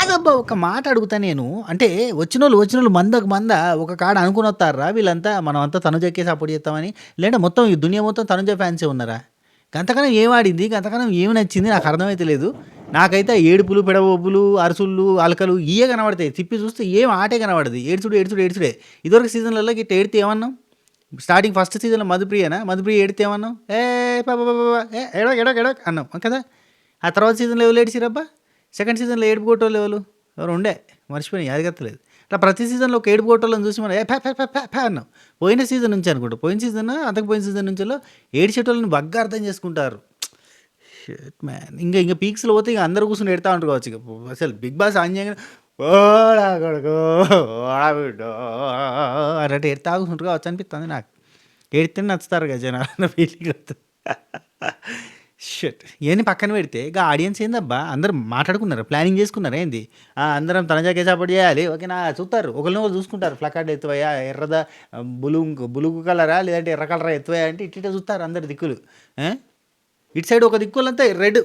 కాదబ్బా! ఒక మాట అడుగుతా నేను. అంటే వచ్చినోళ్ళు మందకు మంద ఒక కాడ అనుకునొత్తార్రా వీళ్ళంతా మనమంతా తనుజకే సపోర్ట్ చేత్తామని. లేదంటే మొత్తం ఈ దునియా మొత్తం తనుజ ఫ్యాన్సే ఉన్నారా? గంతగనం ఏం ఆడింది? గంతగనం ఏమి నచ్చింది? నాకు అర్థమైతలేదు. నాకైతే ఏడుపులు, పెడబొబ్బులు, అరుసులు, అలకలు ఇయ్యే కనబడతాయి. తిప్పి చూస్తే ఏం ఆటే కనబడదు. ఏడుచుడే. ఇదివరకు సీజన్‌లలో గిట్ట ఏడితే ఏమన్నాం? స్టార్టింగ్ ఫస్ట్ సీజన్‌లో మధుప్రియ ఏడితే ఏమన్నాం? ఏ ఏడవక్ అన్నాం కదా! ఆ తర్వాత సీజన్‌లో ఎవరు ఏడిసిర్రబ్బా? సెకండ్ సీజన్‌లో ఏడుపు కొట్టోళ్ళు ఎవరు ఉండే మర్చిపోయినా యాదగత్తలేదు. అట్లా ప్రతి సీజన్‌లో ఒక ఏడుపు కొట్టోళ్ళని చూసి మనం ఏ ఫే ఫే ఫే ఫే ఫే అన్నాం. పోయిన సీజన్ నుంచి అనుకుంటా. పోయిన సీజన్ అంతకు పోయిన సీజన్ నుంచెల్లో ఏడిచేటోళ్ళని బగ్గా అర్థం చేసుకుంటారు. Shit man. ఇంక పీక్స్‌లో పోతే ఇక అందరూ కూర్చొని ఏడతా ఉంటారు కావచ్చు. ఇక అసలు బిగ్ బాస్ ఆన్ చేయంగానే ఓడా కొడుకో ఓడా బిడ్డో అన్నట్టు ఏడతా కూర్చుంటారు కావచ్చు అనిపిస్తుంది నాకు. ఏడితేనే నచ్చుతారు కదా జనాలు అన్న ఫీలింగ్ వస్తుంది. షిట్ ఇవన్నీ పక్కన పెడితే ఇక ఆడియన్స్ ఏందబ్బా అందరూ మాట్లాడుకున్నారు ప్లానింగ్ చేసుకున్నారు ఏంది అందరం తనజాకే సపోర్ట్ చేయాలి ఓకేనా చూస్తారు ఒకరిని చూసుకుంటారు ప్లకార్డ్ ఎత్తువయా ఎర్రదా బులుగు కలరా లేదంటే ఎర్ర కలరా ఎత్తువయా అంటే ఇట్ట చూస్తారు అందరు దిక్కులు ఆ? ఇటు సైడ్ ఒక దిక్కులంతా రెడ్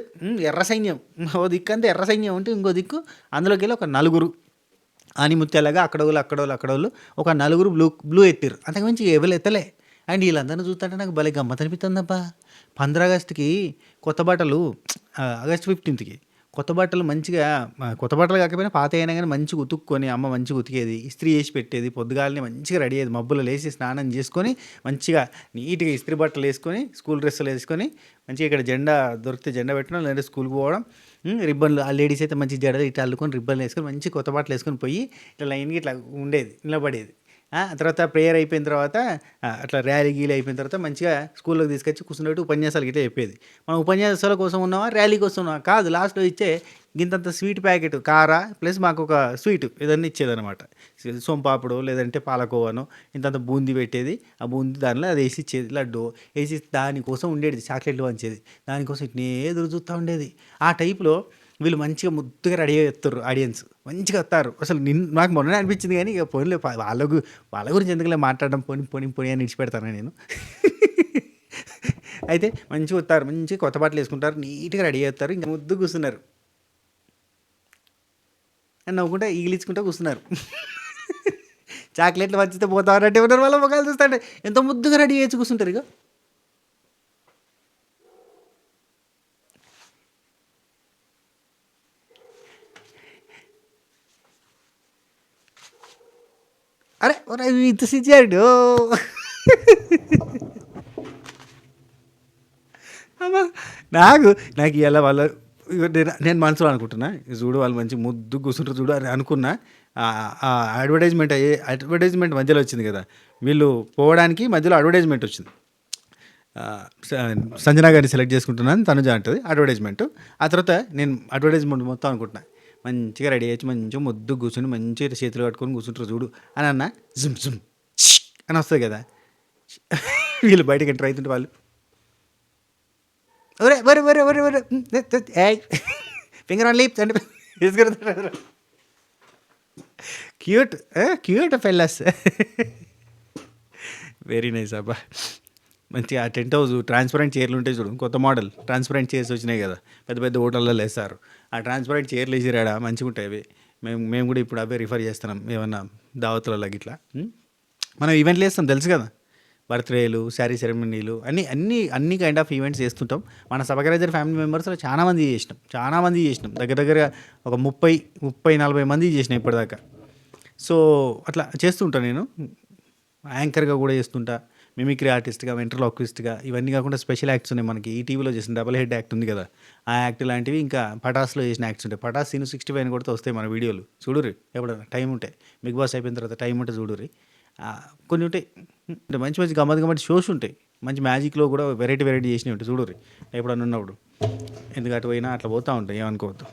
ఎర్ర సైన్యం ఓ దిక్కు అంతా ఎర్ర సైన్యం ఉంటే ఇంకో దిక్కు అందులోకి వెళ్ళి ఒక నలుగురు ఆనిముత్యాలుగా అక్కడోళ్ళు ఒక నలుగురు బ్లూ ఎత్తిరు అంతకుమించి ఎవరు ఎత్తలే అండ్ వీళ్ళందరినీ చూస్తుంటే నాకు భలే గమ్మత్ అనిపిస్తుందబ్బా 15 ఆగస్టుకి కొత్త బట్టలు ఆగస్ట్ 15కి కొత్త బట్టలు మంచిగా కొత్త బట్టలు కాకపోయినా పాత అయినా కానీ మంచిగా ఉతుక్కొని అమ్మ మంచిగా ఉతికేది ఇస్త్రీ చేసి పెట్టేది పొద్దుగాలని మంచిగా రెడీ అయ్యేది మబ్బులో లేచి స్నానం చేసుకొని మంచిగా నీట్గా ఇస్త్రీ బట్టలు వేసుకొని స్కూల్ డ్రెస్సులు వేసుకొని మంచిగా ఇక్కడ జెండా దొరికితే జెండా పెట్టడం లేదంటే స్కూల్కి పోవడం రిబ్బన్లు ఆ లేడీస్ అయితే మంచి జడలు ఇట్లా అల్లుకొని రిబ్బన్లు వేసుకొని మంచి కొత్త బట్టలు వేసుకొని పోయి ఇట్లా లైన్గా ఇట్లా ఉండేది నిలబడేది తర్వాత ప్రేయర్ అయిపోయిన తర్వాత అట్లా ర్యాలీ గీలీ అయిపోయిన తర్వాత మంచిగా స్కూల్లోకి తీసుకొచ్చి కూర్చున్నట్టు ఉపన్యాసాలు గిట్లా చెప్పేది మనం ఉపన్యాసాల కోసం ఉన్నావా ర్యాలీ కోసం ఉన్నావా కాదు లాస్ట్లో ఇచ్చే గింతంత స్వీట్ ప్యాకెట్ కారా ప్లస్ మాకు ఒక స్వీట్ ఏదన్నా ఇచ్చేదనమాట సోంపాపుడు లేదంటే పాలకోవాను ఇంతంత బూందీ పెట్టేది ఆ బూందీ దానిలో అది వేసి ఇచ్చేది లడ్డు వేసి దానికోసం ఉండేది చాక్లెట్లు వంచేది దానికోసం ఇట్నే ఎదురు చూస్తూ ఉండేది ఆ టైప్లో వీళ్ళు మంచిగా ముద్దుగా రెడీ అవుతారు ఆడియన్స్ మంచిగా వస్తారు అసలు నాకు మొన్న అనిపించింది కానీ ఇక పోనీలే వాళ్ళ గురించి ఎందుకులే మాట్లాడడం పోని అని ఇడిచిపెడతాను నేను అయితే మంచిగా వస్తారు మంచిగా కొత్త బట్టలు వేసుకుంటారు నీట్గా రెడీ అవుతారు ఇంకా ముద్దు కూర్చున్నారు అని నవ్వుకుంటే ఈగిలించుకుంటూ కూర్చున్నారు చాక్లెట్లు వచ్చితే పోతారంటే ఉన్నారు వాళ్ళ మొక్కలు చూస్తాంటే ఎంతో ముద్దుగా రెడీ చేసి కూర్చుంటారు ఇక అరే ఒరే ఇంత సిచ్చాడు నాకు ఇలా వాళ్ళ నేను మనసులో అనుకుంటున్నా చూడు వాళ్ళు మంచి ముద్దు కూర్చుంటారు చూడు అని అనుకున్నా అడ్వర్టైజ్మెంట్ మధ్యలో వచ్చింది కదా వీళ్ళు పోవడానికి మధ్యలో అడ్వర్టైజ్మెంట్ వచ్చింది సంజనా గారిని సెలెక్ట్ చేసుకుంటున్నాను తనుజ అంటుంది అడ్వర్టైజ్మెంట్ ఆ తర్వాత నేను అడ్వర్టైజ్మెంట్ మొత్తం అనుకుంటున్నా మంచిగా రెడీ అయ్యి మంచిగా ముద్దు కూర్చొని మంచిగా చేతులు కట్టుకొని కూర్చుంటారు చూడు అని అన్న జుమ్ జుమ్ అని వస్తుంది కదా వీళ్ళు బయటకి ఎంటర్ అవుతుంటే వాళ్ళు ఒరే ఒరే ఒరే ఒరే ఒరే ఫింగర్ ఆన్ లిప్స్ అంటే తీసుకెళ్తారు క్యూట్ ఫెల్లస్ వెరీ నైస్ అబ్బా మంచిగా ఆ టెంట్ హౌస్ ట్రాన్స్పరెంట్ చైర్లు ఉంటాయి చూడు కొత్త మోడల్ ట్రాన్స్పరెంట్ చైర్స్ వచ్చినాయి కదా పెద్ద పెద్ద హోటల్లో వేస్తారు ఆ ట్రాన్స్పరెంట్ చైర్లు వేసిరాడా మంచిగా ఉంటాయి అవి మేము కూడా ఇప్పుడు అవే రిఫర్ చేస్తున్నాం ఏమన్నా దావతులలో ఇట్లా మనం ఈవెంట్లు వేస్తాం తెలుసు కదా బర్త్డేలు శారీ సెరమనీలు అన్ని కైండ్ ఆఫ్ ఈవెంట్స్ చేస్తుంటాం మన సబకరైజర్ ఫ్యామిలీ మెంబర్స్లో చాలా మంది చేసినాం దగ్గర ఒక 30-40 మంది చేసినాం ఇప్పటిదాకా సో అట్లా చేస్తుంటా నేను యాంకర్గా కూడా చేస్తుంటా మిమిక్రీ ఆర్టిస్ట్గా వెంట్రలాక్విస్ట్గా ఇవన్నీ కాకుండా స్పెషల్ యాక్ట్స్ ఉన్నాయి మనకి ఈ టీవీలో చేసిన డబుల్ హెడ్ యాక్ట్ ఉంది కదా ఆ యాక్ట్ లాంటివి ఇంకా పటాస్లో చేసిన యాక్ట్స్ ఉంటాయి పటాస్ సీను 65 కొడితే వస్తాయి మన వీడియోలు చూడుర్రి ఎప్పుడైనా టైం ఉంటాయి బిగ్ బాస్ అయిపోయిన తర్వాత టైం ఉంటే చూడుర్రి కొన్ని ఉంటాయి అంటే మంచి గమ్మత్ షోస్ ఉంటాయి మంచి మ్యాజిక్లో కూడా వెరైటీ చేసినవి ఉంటాయి చూడుర్రి ఎప్పుడన్నా ఉన్నప్పుడు ఎందుకంటే పోయినా అట్లా పోతూ ఉంటాయి ఏమనుకోవద్దు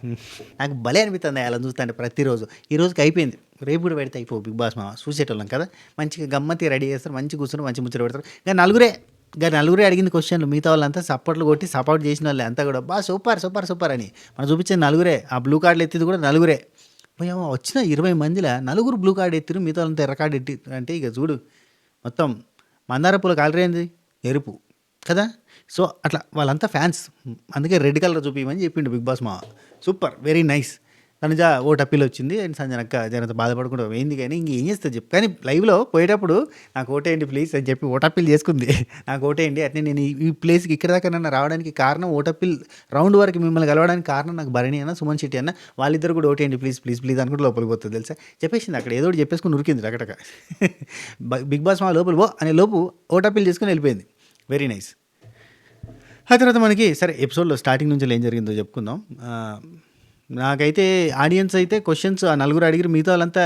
నాకు భలే అనిపిస్తుంది అలా చూస్తుంటే ప్రతిరోజు ఈ రోజుకి అయిపోయింది రేపు కూడా పెడితే అయిపో బిగ్ బాస్ మామ చూసేటోళ్ళం కదా మంచిగా గమ్మత్తి రెడీ చేస్తారు మంచి కూర్చొని మంచి ముచ్చట పెడతారు ఇంకా నలుగురే అడిగింది క్వశ్చన్లు మిగతా వాళ్ళంతా సపోర్ట్లు కొట్టి సపోర్ట్ చేసిన వాళ్ళే అంతా కూడా బా సూపర్ అని మనం చూపించేది నలుగురే ఆ బ్లూ కార్డులు ఎత్తిది కూడా నలుగురే వచ్చిన 20 మందిలో నలుగురు బ్లూ కార్డు ఎత్తిరు మిగతా వాళ్ళంతా ఎర్ర కార్డు ఎత్తి అంటే ఇక చూడు మొత్తం మందార పూల కలర్ ఏంది ఎరుపు కదా సో అట్లా వాళ్ళంతా ఫ్యాన్స్ అందుకే రెడ్ కలర్ చూపించమని చెప్పిండు బిగ్ బాస్ మా super very nice Tanuja vote appeal వచ్చింది అండ్ సంజనక్క జనంత బాధపడకుండా పోయింది, కానీ ఇంకేం చేస్తుంది చెప్పు. కానీ లైవ్లో పోయేటప్పుడు నాకు ఓటేయండి ప్లీజ్ అని చెప్పి ఓటు అప్పీల్ చేసుకుంది. నాకు ఓటేయండి అట్నే నేను ఈ ప్లేస్కి ఇక్కడ దాకా నన్ను రావడానికి కారణం ఓటు అప్పీల్ రౌండ్ వరకు మిమ్మల్ని కలవడానికి కారణం నాకు భరణి అన్న సుమన్ శెట్టి అన్న వాళ్ళిద్దరు కూడా ఓటేయండి ప్లీజ్ ప్లీజ్ ప్లీజ్ అనుకుంటే లోపలికి పోతుంది తెలుసా. చెప్పేసింది అక్కడ ఏదో ఒకటి చెప్పేసుకుని ఉరికింది అక్కడక. బిగ్ బాస్ మా లోపల అనే లోపు ఓటు అప్పీల్ చేసుకుని వెళ్ళిపోయింది. Very nice. ఆ తర్వాత మనకి సరే ఎపిసోడ్లో స్టార్టింగ్ నుంచి ఏం జరిగిందో చెప్పుకుందాం. నాకైతే ఆడియన్స్ అయితే క్వశ్చన్స్ ఆ నలుగురు అడిగిరు, మిగతా వాళ్ళంతా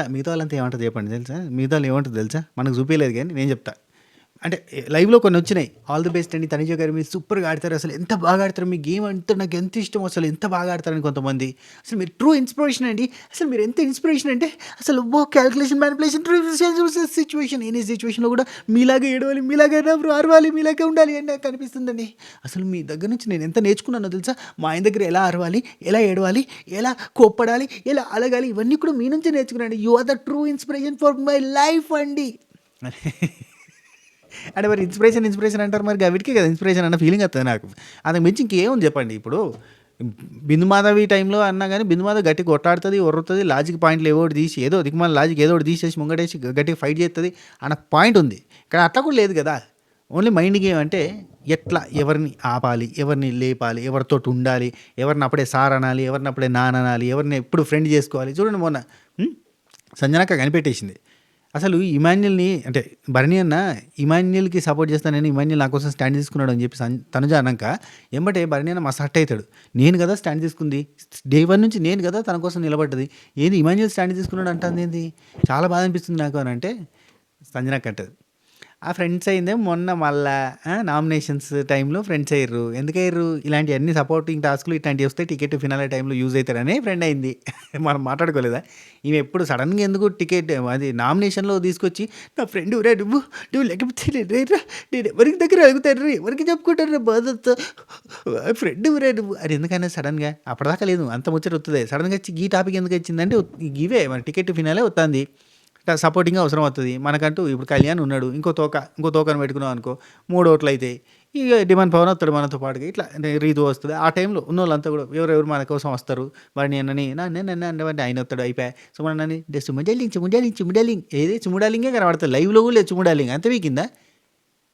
ఏమంటుంది చెప్పండి తెలుసా. మిగతా వాళ్ళు ఏమంటుంది తెలుసా, మనకు చూపించలేదు కానీ నేను చెప్తా. అంటే లైవ్లో కొన్ని వచ్చినాయి. ఆల్ ది బెస్ట్ అండి తనిజ గారు, మీరు సూపర్గా ఆడతారు, అసలు ఎంత బాగా ఆడతారు, మీ గేమ్ అంటే నాకు ఎంత ఇష్టం, అసలు ఎంత బాగా ఆడతారని కొంతమంది. అసలు మీరు ట్రూ ఇన్స్పిరేషన్ అండి, అసలు మీరు ఎంత ఇన్స్పిరేషన్ అంటే అసలు క్యాల్కులేషన్ మ్యానిపులేషన్ సిచ్యువేషన్, ఎనీ సిచ్యువేషన్లో కూడా మీలాగే ఏడవాలి, మీలాగే అరవాలి, మీలాగే ఉండాలి అని నాకు అనిపిస్తుందండి. అసలు మీ దగ్గర నుంచి నేను ఎంత నేర్చుకున్నానో తెలుసా. మా ఆయన దగ్గర ఎలా అరవాలి, ఎలా ఏడవాలి, ఎలా కోప్పడాలి, ఎలా అలగాలి, ఇవన్నీ కూడా మీ నుంచి నేర్చుకున్నాను. You are the true inspiration for my life అండి. అంటే మరి ఇన్స్పిరేషన్ అంటారు, మరి వీటికి కదా ఇన్స్పిరేషన్ అన్న ఫీలింగ్ వస్తుంది నాకు. అందుకు మించి ఇంకేముంది చెప్పండి. ఇప్పుడు బిందుమాధవి టైంలో అన్నా కానీ బిందుమాధవి గట్టి కొట్లాడుతుంది, ఒర్రుతుంది, లాజిక్ పాయింట్లు ఏదో ఒకటి తీసి ఏదో దిక్కుమాల లాజిక్ ఏదో ఒకటి తీసేసి ముంగటేసి గట్టిగా ఫైట్ చేస్తుంది అన్న పాయింట్ ఉంది. ఇక్కడ అట్లా కూడా లేదు కదా. ఓన్లీ మైండ్ గేమ్ అంటే ఎట్లా ఎవరిని ఆపాలి, ఎవరిని లేపాలి, ఎవరితో ఉండాలి, ఎవరిని అప్పుడే సార్ అనాలి, ఎవరిని అప్పుడే నాన్న అనాలి, ఎవరిని ఎప్పుడు ఫ్రెండ్ చేసుకోవాలి. చూడండి మొన్న సంజనక్క కనిపెట్టేసింది. అసలు ఇమాన్యుల్ని అంటే భరణి అన్న ఇమాన్యుల్కి సపోర్ట్ చేస్తానని ఇమాన్యుల్ నా కోసం స్టాండ్ తీసుకున్నాడు అని చెప్పి తనుజ అన్నాక ఎంబటే భరణి అన్న మస్తు హట్ అవుతాడు. నేను కదా స్టాండ్ తీసుకుంది, డే 1 నుంచి నేను కదా తన కోసం నిలబడ్డది, ఏది ఇమాన్యుల్ స్టాండ్ తీసుకున్నాడు అంటుంది ఏంది, చాలా బాధ అనిపిస్తుంది నాకు అని అంటే సంజనక్క అంటది ఆ ఫ్రెండ్స్ అయిందే మొన్న మళ్ళా నామినేషన్స్ టైంలో ఫ్రెండ్స్ అయ్యారు. ఎందుకు అయ్యారు, ఇలాంటి అన్ని సపోర్టింగ్ టాస్క్లు ఇట్లాంటివి వస్తే టికెట్ ఫినాలే టైంలో యూజ్ అవుతారనే ఫ్రెండ్ అయింది. మనం మాట్లాడుకోలేదా. ఈమె ఎప్పుడు సడన్గా ఎందుకు టికెట్ అది నామినేషన్లో తీసుకొచ్చి నా ఫ్రెండ్ రే నువ్వు లేకపోతే నేను ఎవరికి దగ్గర అడుగుతారు, ఎవరికి చెప్పుకుంటారు బాధతో ఫ్రెండ్ రే నువ్వు అది ఎందుకైనా సడన్గా అప్పటిదాకా లేదు అంత ముచ్చట వస్తుంది. సడన్గా వచ్చి ఈ టాపిక్ ఎందుకు వచ్చిందంటే ఇవే మన టికెట్ ఫినాలే వస్తుంది, సపోర్టింగ్ అవసరం అవుతుంది మనకంటూ. ఇప్పుడు కళ్యాణ్ ఉన్నాడు, ఇంకో తోకను పెట్టుకున్నాం అనుకో 3 ఓట్లు అయితే ఇక డిమాండ్ పవన్ వస్తాడు మనతో పాటుగా, ఇట్లా రీతు వస్తుంది. ఆ టైంలో ఉన్న వాళ్ళంతా కూడా ఎవరెవరు మన కోసం వస్తారు, వాడిని అన్నని నన్ను అంటే ఆయన వస్తాడు అయిపోయా. సో మన నన్ను చుముడాలింగ్ ఏది చుముడాలింగే కనబడుతుంది. లైవ్లో కూడా లేదు చుముడాలింగ్, అంత వీకిందా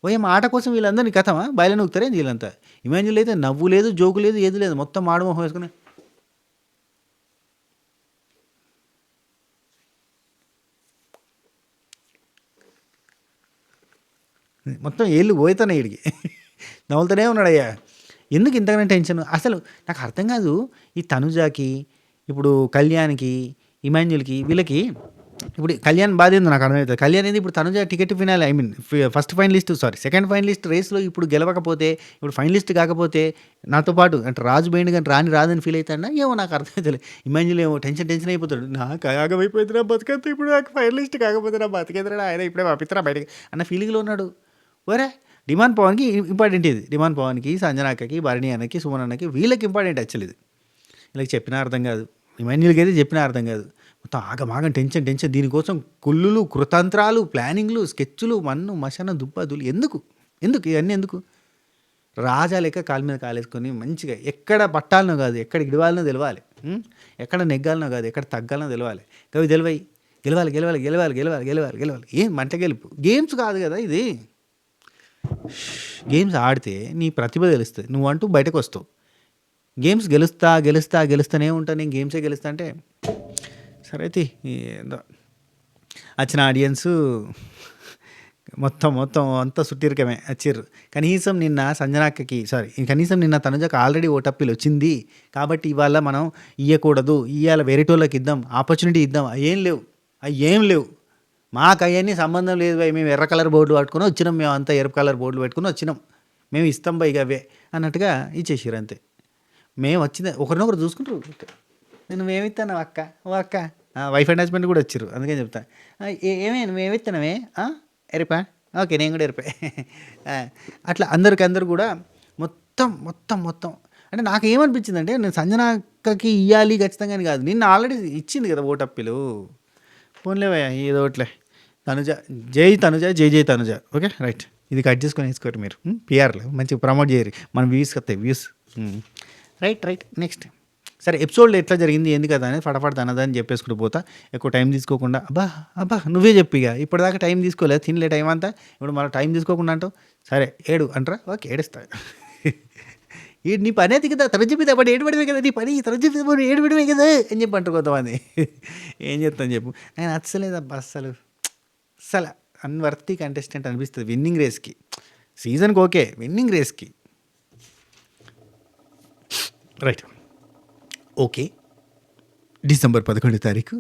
ఓ ఆట కోసం వీళ్ళందరినీ కథమా బయలు నొక్కుతారే వీళ్ళంతా. ఇమాన్యుల్ అయితే నవ్వు లేదు, జోకు లేదు, ఏది లేదు, మొత్తం ఆడమోహం వేసుకుని మొత్తం ఏళ్ళు పోతానే వీడికి నవ్వుతూనే ఉన్నాడయ్యా. ఎందుకు ఇంతగానే టెన్షన్ అసలు నాకు అర్థం కాదు. ఈ తనుజాకి ఇప్పుడు కళ్యాణ్కి ఇమాన్యుల్కి వీళ్ళకి ఇప్పుడు కళ్యాణ్ బాధ ఏందో నాకు అర్థమవుతుంది. కళ్యాణ్ ఏంది ఇప్పుడు Tanuja ticket finale I mean second finalist రేస్లో ఇప్పుడు గెలవకపోతే, ఇప్పుడు ఫైనలిస్ట్ కాకపోతే నాతో పాటు అంటే రాజు బయట కానీ రాదని ఫీల్ అవుతాడా ఏమో నాకు అర్థమవుతుంది. ఇమాన్యుల్ ఏమో టెన్షన్ అయిపోతాడు, నాకు ఆగమైపోతుంది నా బతికంతా, ఇప్పుడు నాకు ఫైనలిస్ట్ కాకపోతే నా బతికేదరా ఆయన ఇప్పుడే పంపిస్తారా బయటకి అన్న ఫీలింగ్లో ఉన్నాడు. ఒరే డిమాండ్ పవన్కి ఇంపార్టెంట్ ఇది, డిమాండ్ పవన్కి, సంజనాక్కకి, భరణి అన్నకి, సుమన్ అన్నకి వీళ్ళకి ఇంపార్టెంట్ యాక్చువల్ ఇది. వీళ్ళకి చెప్పినా అర్థం కాదు, ఇమాన్యుల్కి అయితే చెప్పినా అర్థం కాదు. మొత్తం ఆగమాగం టెన్షన్ దీనికోసం కుళ్ళులు, కృతంత్రాలు, ప్లానింగ్లు, స్కెచ్లు, మన్ను మశాన దుబ్బదులు ఎందుకు ఇవన్నీ ఎందుకు. రాజా లెక్క కాలు మీద కాలేసుకొని మంచిగా ఎక్కడ పట్టాలనో కాదు ఎక్కడ ఇడవాలనో తెలవాలి, ఎక్కడ నెగ్గాలనో కాదు ఎక్కడ తగ్గాలనో తెలవాలి. కవి గెలవాలి ఏం మంట గెలుపు. గేమ్స్ కాదు కదా ఇది, గేమ్స్ ఆడితే నీ ప్రతిభ తెలుస్తుంది, నువ్వు అంటూ బయటకు వస్తావు. గేమ్స్ గెలుస్తూనే ఉంటా, నేను గేమ్సే గెలుస్తా అంటే సరే అయితే ఏందో వచ్చిన ఆడియన్స్ మొత్తం అంతా సుట్టిరికమే వచ్చిర్రు. కనీసం నిన్న తనుజకు ఆల్రెడీ ఓటప్పిలు వచ్చింది కాబట్టి ఇవాళ మనం ఇవ్వకూడదు, ఇవాళ వేరేటోళ్ళకి ఇద్దాం, ఆపర్చునిటీ ఇద్దాం, ఏం లేవు మాకు అవన్నీ సంబంధం లేదు భయ్, మేము ఎర్ర కలర్ బోర్డులు పట్టుకుని వచ్చినాం, మేము అంతా ఎరుపు కలర్ బోర్డులు పెట్టుకుని వచ్చినాం, మేము ఇస్తాం బై అవే అన్నట్టుగా ఇచ్చేసారు అంతే. మేము వచ్చింది ఒకరినొకరు చూసుకుంటారు. నేను మేమిస్తాను అక్క వైఫ్ అండ్ హస్బెండ్ కూడా వచ్చారు, అందుకని చెప్తా ఏమైనా మేమిస్తానమే ఎరిపా ఓకే నేను కూడా ఎరిపా అట్లా అందరు కూడా మొత్తం అంటే నాకు ఏమనిపించిందంటే నేను సంజనాక్కకి ఇవ్వాలి ఖచ్చితంగా అని కాదు, నిన్న ఆల్రెడీ ఇచ్చింది కదా ఓటప్పిలు, పోన్లేవయ్యా ఏదో ఒకట్లే. జై తనుజ ఓకే రైట్. ఇది కట్ చేసుకొని వేసుకోరు మీరు పిఆర్లో మంచిగా ప్రమోట్ చేయరు, మన వ్యూస్ వస్తాయి వ్యూస్ రైట్. నెక్స్ట్ సరే ఎపిసోడ్‌లో ఎట్లా జరిగింది, ఏంది కదా అని ఫటాఫట్ తనదని చెప్పేసుకుంటూ పోతా. ఎక్కువ టైం తీసుకోకుండా అబ్బా! అబ్బా! నువ్వే చెప్పు ఇగ. ఇప్పటిదాకా టైం తీసుకోలేదు. తినలే టైం అంతా. ఇప్పుడు మళ్ళీ టైం తీసుకోకుండా అంటావు. సరే ఏడు అంటారా? ఓకే ఏడుస్తా. నీ పనే అది కదా! తరజుబిత పడి ఏడవడమే కదా నీ పని. తరజుబిత పడి ఏడవడమే కదా! అని చెప్పి అంటారు కొంతమంది. ఏం చెప్తాను చెప్పు. నాకు నచ్చలేదబ్బా అస్సలు. అస్సల అన్‌వర్తీ కంటెస్టెంట్ అనిపిస్తది విన్నింగ్ రేస్‌కి. సీజన్‌కి ఓకే. విన్నింగ్ రేస్‌కి. రైట్. ఓకే. డిసెంబర్ 11 తారీఖు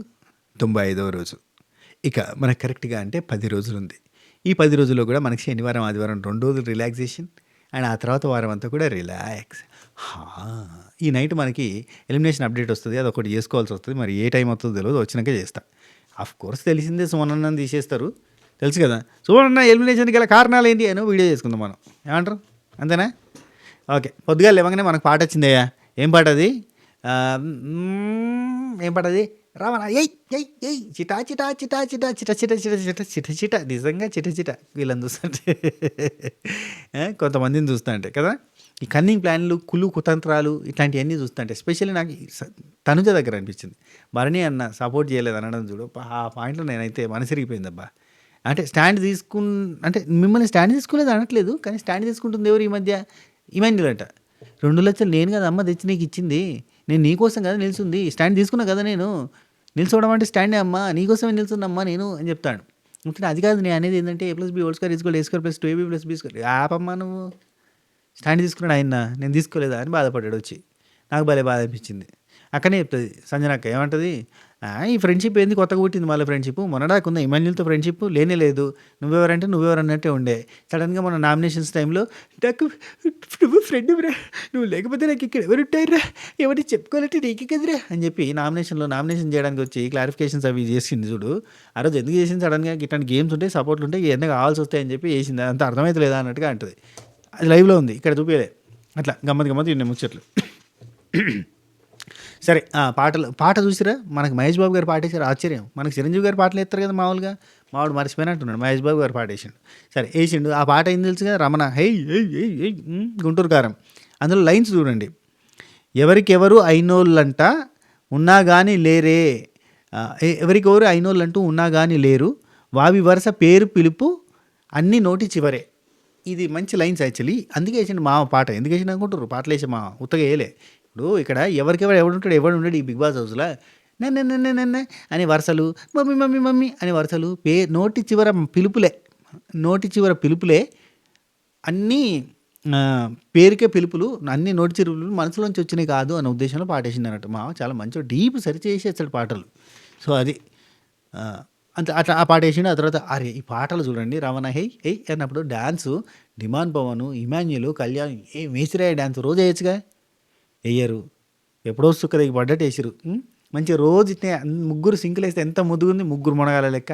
95వ రోజు. ఇక మనకు కరెక్ట్‌గా అంటే 10 రోజులుంది. ఈ 10 రోజుల్లో కూడా మనకి శనివారం, ఆదివారం 2 రోజులు రిలాక్సేషన్. అండ్ ఆ తర్వాత వారం అంతా కూడా రిలాక్స్. హా! ఈ నైట్ మనకి ఎలిమినేషన్ అప్డేట్ వస్తది. అదొకటి చేసుకోవాల్సి వస్తది. మరి ఏ టైం అవుతుందో తెలవదు. వచ్చినాక చేస్తా. ఆఫ్‌కోర్స్ తెలిసిందే సుమనన్నని తీసేస్తారు. తెలుసు కదా! సుమనన్న ఎలిమినేషన్‌కి గల కారణాలేంటి అనో వీడియో చేసుకుందాం మనం. ఏమంటారు? అంతేనా? ఓకే. పొద్దుగాల లేవంగానే మనకు పాటొచ్చిందయ్యా. ఏం పాటది? ఏం పాటది? రావణ ఎయ్ ఎయ్ ఎయ్ చిటా చిటా చిటా చిటా చిట చిట చిట చిట చిట చిట నిజంగా చిట చిట వీళ్ళని చూస్తుంటే కొంతమందిని చూస్తుంటే కదా ఈ కన్నింగ్ ప్లాన్లు కులు కుతంత్రాలు ఇట్లాంటివన్నీ చూస్తుంటే ఎస్పెషల్లీ నాకు తనుజ దగ్గర అనిపించింది. భరణి అన్న సపోర్ట్ చేయలేదు అనడం చూడు ఆ పాయింట్లో నేనైతే మనసిరిగిపోయిందబ్బా. అంటే స్టాండ్ అంటే మిమ్మల్ని స్టాండ్ తీసుకోలేదు అనట్లేదు, కానీ స్టాండ్ తీసుకుంటుంది ఎవరు ఈ మధ్య? ఇమాన్యుల్ అంట. 2,00,000 నేను కదా అమ్మ తెచ్చి నీకు ఇచ్చింది, నేను నీకోసం కదా నిల్చుంది, స్టాండ్ తీసుకున్నా కదా నేను, నిల్చోవడం అంటే స్టాండే అమ్మా, నీకోసమే నిల్చుందమ్మా నేను అని చెప్తాడు. అంటే అది కాదు నేను అనేది ఏంటంటే A+B² + A² + B² ఆపమ్మా నువ్వు. స్టాండ్ తీసుకున్నాడు ఆయన, నేను తీసుకోలేదా అని బాధపడ్డాడు వచ్చి. నాకు భలే బాధ అనిపించింది. అక్కడనే చెప్తుంది సంజనక్క ఏమంటది, ఈ ఫ్రెండ్షిప్ ఏంది కొత్తగా పుట్టింది మళ్ళీ ఫ్రెండ్షిప్, మొన్నడాకున్న ఇమాన్యుల్తో ఫ్రెండ్షిప్ లేనే లేదు, నువ్వెవరంటే నువ్వెవరన్నట్టే ఉండే, సడన్గా మన నామినేషన్స్ టైంలో నాకు నువ్వు ఫ్రెండ్ రా, నువ్వు లేకపోతే నాకు ఇక్కడ ఎవరు ఉంటారా, ఎవరికి చెప్పుకోవాలంటే నీకు కదరా అని చెప్పి నామినేషన్ చేయడానికి వచ్చి క్లారిఫికేషన్స్ అవి చేసింది చూడు. ఆ రోజు ఎందుకు చేసింది సడన్గా, ఇట్లాంటి గేమ్స్ ఉంటాయి సపోర్ట్లు ఉంటాయి ఇవన్నీ కావాల్సి వస్తాయని చెప్పి చేసింది, అంత అర్థమైతే అన్నట్టుగా అంటుంది. అది లైవ్లో ఉంది, ఇక్కడ చూపించలే. అట్లా గమ్మత్ ఉన్నాయి ముచ్చట్లు. సరే పాట చూసిరా, మనకు మహేష్ బాబు గారు పాట వేసారు, ఆశ్చర్యం. మనకు చిరంజీవి గారు పాటలు వేస్తారు కదా మామూలుగా, మావాడు మర్చిపోయినట్టున్నాడు, మహేష్ బాబు గారు పాట వేసిండు. సరే వేసిండు, ఆ పాట ఏం తెలుసు కదా, రమణ హై హై హై హై గుంటూరు కారం. అందులో లైన్స్ చూడండి, ఎవరికెవరు అయినోళ్ళంట ఉన్నా కానీ లేరే, ఎవరికెవరు అయినోళ్ళంటూ ఉన్నా కానీ లేరు, వావి వరుస పేరు పిలుపు అన్నీ నోటి చివరే. ఇది మంచి లైన్స్ యాక్చువల్లీ, అందుకే వేసిండు మా పాట. ఎందుకు వేసిండు అనుకుంటారు, పాటలు వేసే మా ఉత్తగా వేయలే. ఇప్పుడు ఇక్కడ ఎవరికెవరు ఎవడుంటాడు, ఎవడు ఉండడు ఈ బిగ్ బాస్ హౌస్లో. నన్న అని వరుసలు, మమ్మీ మమ్మీ మమ్మీ అని వరుసలు, నోటి చివర పిలుపులే అన్నీ పేరుకే పిలుపులు, అన్ని నోటి చిరుపులు మనసులోంచి వచ్చినాయి కాదు అనే ఉద్దేశంలో పాటేసింది అన్నట్టు. మా చాలా మంచిగా డీప్ సెర్చ్ చేసేస్తాడు పాటలు. సో అది అంతే, అట్లా ఆ పాట వేసిండు. ఆ తర్వాత అరే ఈ పాటలు చూడండి, రమణ హై హై అన్నప్పుడు dance demand Pawan, Emmanuel, Kalyan ఏ మేసిరాయ డ్యాన్స్ రోజు వేయచ్చుగా, వేయరు. ఎప్పుడో సుక్కదకి పడ్డట్టు వేసిరు. మంచిగా రోజు ఇట్నే ముగ్గురు సింకులు వేస్తే ఎంత ముద్దుగుంది, ముగ్గురు మునగాల లెక్క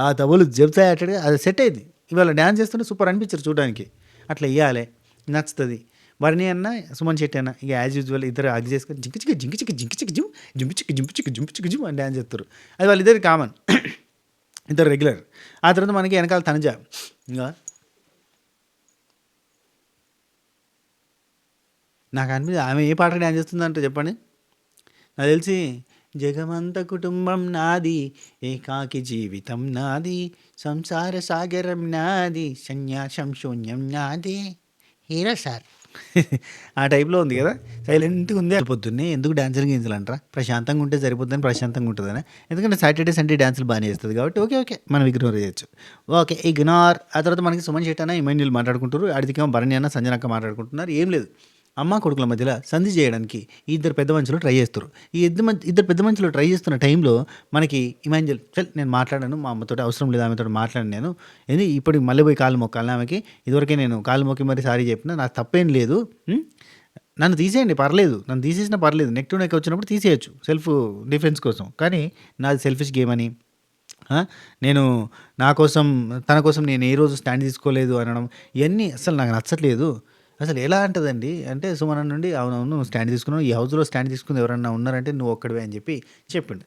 ఆ తబులు చెప్తాయి అట్టగా, అది సెట్ అయింది. ఇవాళ డ్యాన్స్ చేస్తుంటే సూపర్ అనిపించారు చూడడానికి. అట్లా వేయాలి, నచ్చుతుంది. భరణి అన్న, సుమన్ శెట్టి అన్న ఇక యాజ్ యూజువల్ ఇద్దరు అగ్ చేసుకొని జింకి చిక్కి జింకి చిక్కి జింకి చిక్కి జిమ్ జింపు చిక్కి జింపు చిక్కి జింపు చిక్కి జిమ్ అని డ్యాన్స్ చేస్తారు. అది వాళ్ళిద్దరు కామన్, ఇద్దరు రెగ్యులర్. ఆ తర్వాత మనకి వెనకాల తనుజ, ఇంకా నాకు అనిపించింది ఆమె ఏ పాటకు డ్యాన్స్ చేస్తుందంటే చెప్పండి. నాకు తెలిసి జగమంత కుటుంబం నాది, ఏకాకి జీవితం నాది, సంసార సాగరం నాది, సన్యాసం శూన్యం నాది, హీరో సార్ ఆ టైప్లో ఉంది కదా, సైలెంట్గా ఉంది. పొద్దున్నే ఎందుకు డ్యాన్సులు గీన్సులు అంటారా, ప్రశాంతంగా ఉంటే సరిపోద్దని, ప్రశాంతంగా ఉంటుందని. ఎందుకంటే సాటర్డే సండే డ్యాన్సులు బాగానే చేస్తుంది కాబట్టి ఓకే మనం ఇగ్నోర్ చేయొచ్చు. Okay ignore. ఆ తర్వాత మనకి సుమన్ శెట్టి అన్న ఇమాన్యుల్ మాట్లాడుకుంటారు, అడిగికేమో భరణి అన్న సంజనక్క మాట్లాడుకుంటున్నారు. ఏం లేదు, అమ్మ కొడుకుల మధ్యలో సంధి చేయడానికి ఈ ఇద్దరు పెద్ద మనుషులు ట్రై చేస్తారు. ఈ ఇద్దరు పెద్ద మనుషులు ట్రై చేస్తున్న టైంలో మనకి ఇమాన్యుల్ నేను మాట్లాడాను, మా అమ్మతో అవసరం లేదు ఆమెతో మాట్లాడాను నేను, ఏంది ఇప్పుడు మళ్ళీ పోయి కాలు మొక్కాలి ఆమెకి, ఇదివరకే నేను కాలు మొక్కి మరి సారీ చెప్పిన, నాకు తప్పేం లేదు, నన్ను తీసేయండి పర్లేదు, నన్ను తీసేసినా పర్లేదు, నెక్ టు నెక్ వచ్చినప్పుడు తీసేయచ్చు సెల్ఫ్ డిఫెన్స్ కోసం, కానీ నాది సెల్ఫిష్ గేమ్ అని, నేను నా కోసం తన కోసం నేను ఏ రోజు స్టాండ్ తీసుకోలేదు అనడం, ఇవన్నీ అసలు నాకు నచ్చట్లేదు. అసలు ఎలా అంటదండి అంటే, సుమన్ నుండి అవునవును నువ్వు స్టాండ్ తీసుకున్నావు, ఈ హౌస్లో స్టాండ్ తీసుకుని ఎవరన్నా ఉన్నారంటే నువ్వు ఒక్కడివే అని చెప్పి చెప్పిండు.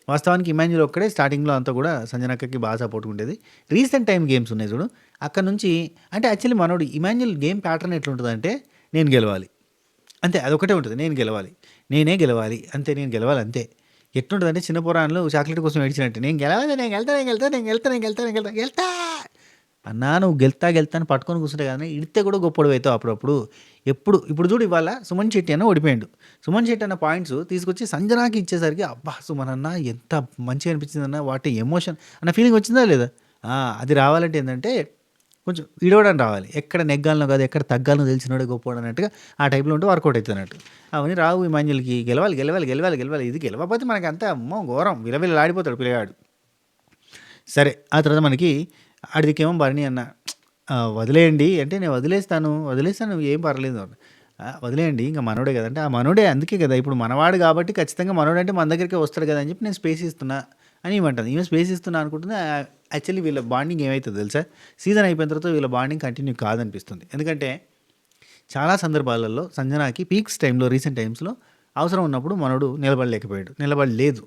వాస్తవానికి ఇమాన్యుల్ ఒక్కడే స్టార్టింగ్లో అంతా కూడా సంజనక్కకి బాగా సపోర్ట్ ఉండేది. రీసెంట్ టైం గేమ్స్ ఉన్నాయి చూడు, అక్కడ నుంచి అంటే యాక్చువల్లీ మనోడు ఇమాన్యుల్ గేమ్ ప్యాటర్న్ ఎట్లుంటుందంటే, నేను గెలవాలి, అంతే అదొకటే ఉంటది. నేను గెలవాలి. నేనే గెలవాలి. అంతే నేను గెలవాలి అంతే. ఎట్లుంటదంటే చిన్న పోరగాళ్ళు చాక్లెట్ కోసం ఏడ్చినట్టు నేను గెలవాలి, నేను గెలుతా, నేను గెలుతా, నేను గెలుతా, నేను గెలుతా, నేను గెలుతా, గెలుతా అన్నా నువ్వు గెలుతా, గెలుతా అని పట్టుకొని కూర్చుంటే గానీ ఇడితే కూడా గొప్పోడివైతావు అప్పుడప్పుడు. ఇప్పుడు చూడు ఇవాళ సుమన్ శెట్టి అన్న ఓడిపోయిండు. సుమన్ శెట్టి అన్న పాయింట్స్ తీసుకొచ్చి సంజనాకి ఇచ్చేసరికి అబ్బా! సుమన్ అన్న ఎంత మంచిగా అనిపించిందన్న వాట్ ఏ ఎమోషన్ అన్న ఫీలింగ్ వచ్చిందా లేదా? అది రావాలంటే ఏందంటే కొంచెం ఇడవడానికి రావాలి. ఎక్కడ నెగ్గాలనో కాదు, ఎక్కడ తగ్గాలనో తెలిసినోడే గొప్పోడు అన్నట్టుగా ఆ టైప్‌లో ఉంటే వర్కౌట్ అయితదన్నట్టు. అవన్నీ రావు ఈ మంజులకి. గెలవాలి, గెలవాలి, గెలవాలి, గెలవాలి. ఇది గెలవకపోతే మనకంతా అమ్మో ఘోరం విలవిల్లాడిపోతాడు పిల్లగాడు. సరే ఆ తర్వాత మనకి ఆడిదికేమో భరణి అన్న వదిలేయండి అంటే నేను వదిలేస్తాను ఏం పర్లేదు అన్న. వదిలేయండి ఇంక మనోడే కదంటే ఆ మనోడే అందుకే కదా ఇప్పుడు మనవాడు కాబట్టి ఖచ్చితంగా మనోడంటే మన దగ్గరికే వస్తాడు కదా అని చెప్పి నేను స్పేస్ ఇస్తున్నా అని ఏమంటుంది. ఈమె స్పేస్ ఇస్తున్నా అనుకుంటుంది. యాక్చువల్లీ వీళ్ళ బాండింగ్ ఏమవుతుందో తెలుసా? సీజన్ అయిపోయిన తర్వాత వీళ్ళ బాండింగ్ కంటిన్యూ కాదనిపిస్తుంది. ఎందుకంటే చాలా సందర్భాలలో సంజనాకి పీక్స్ టైంలో రీసెంట్ టైమ్స్లో అవసరం ఉన్నప్పుడు మనోడు నిలబడలేదు,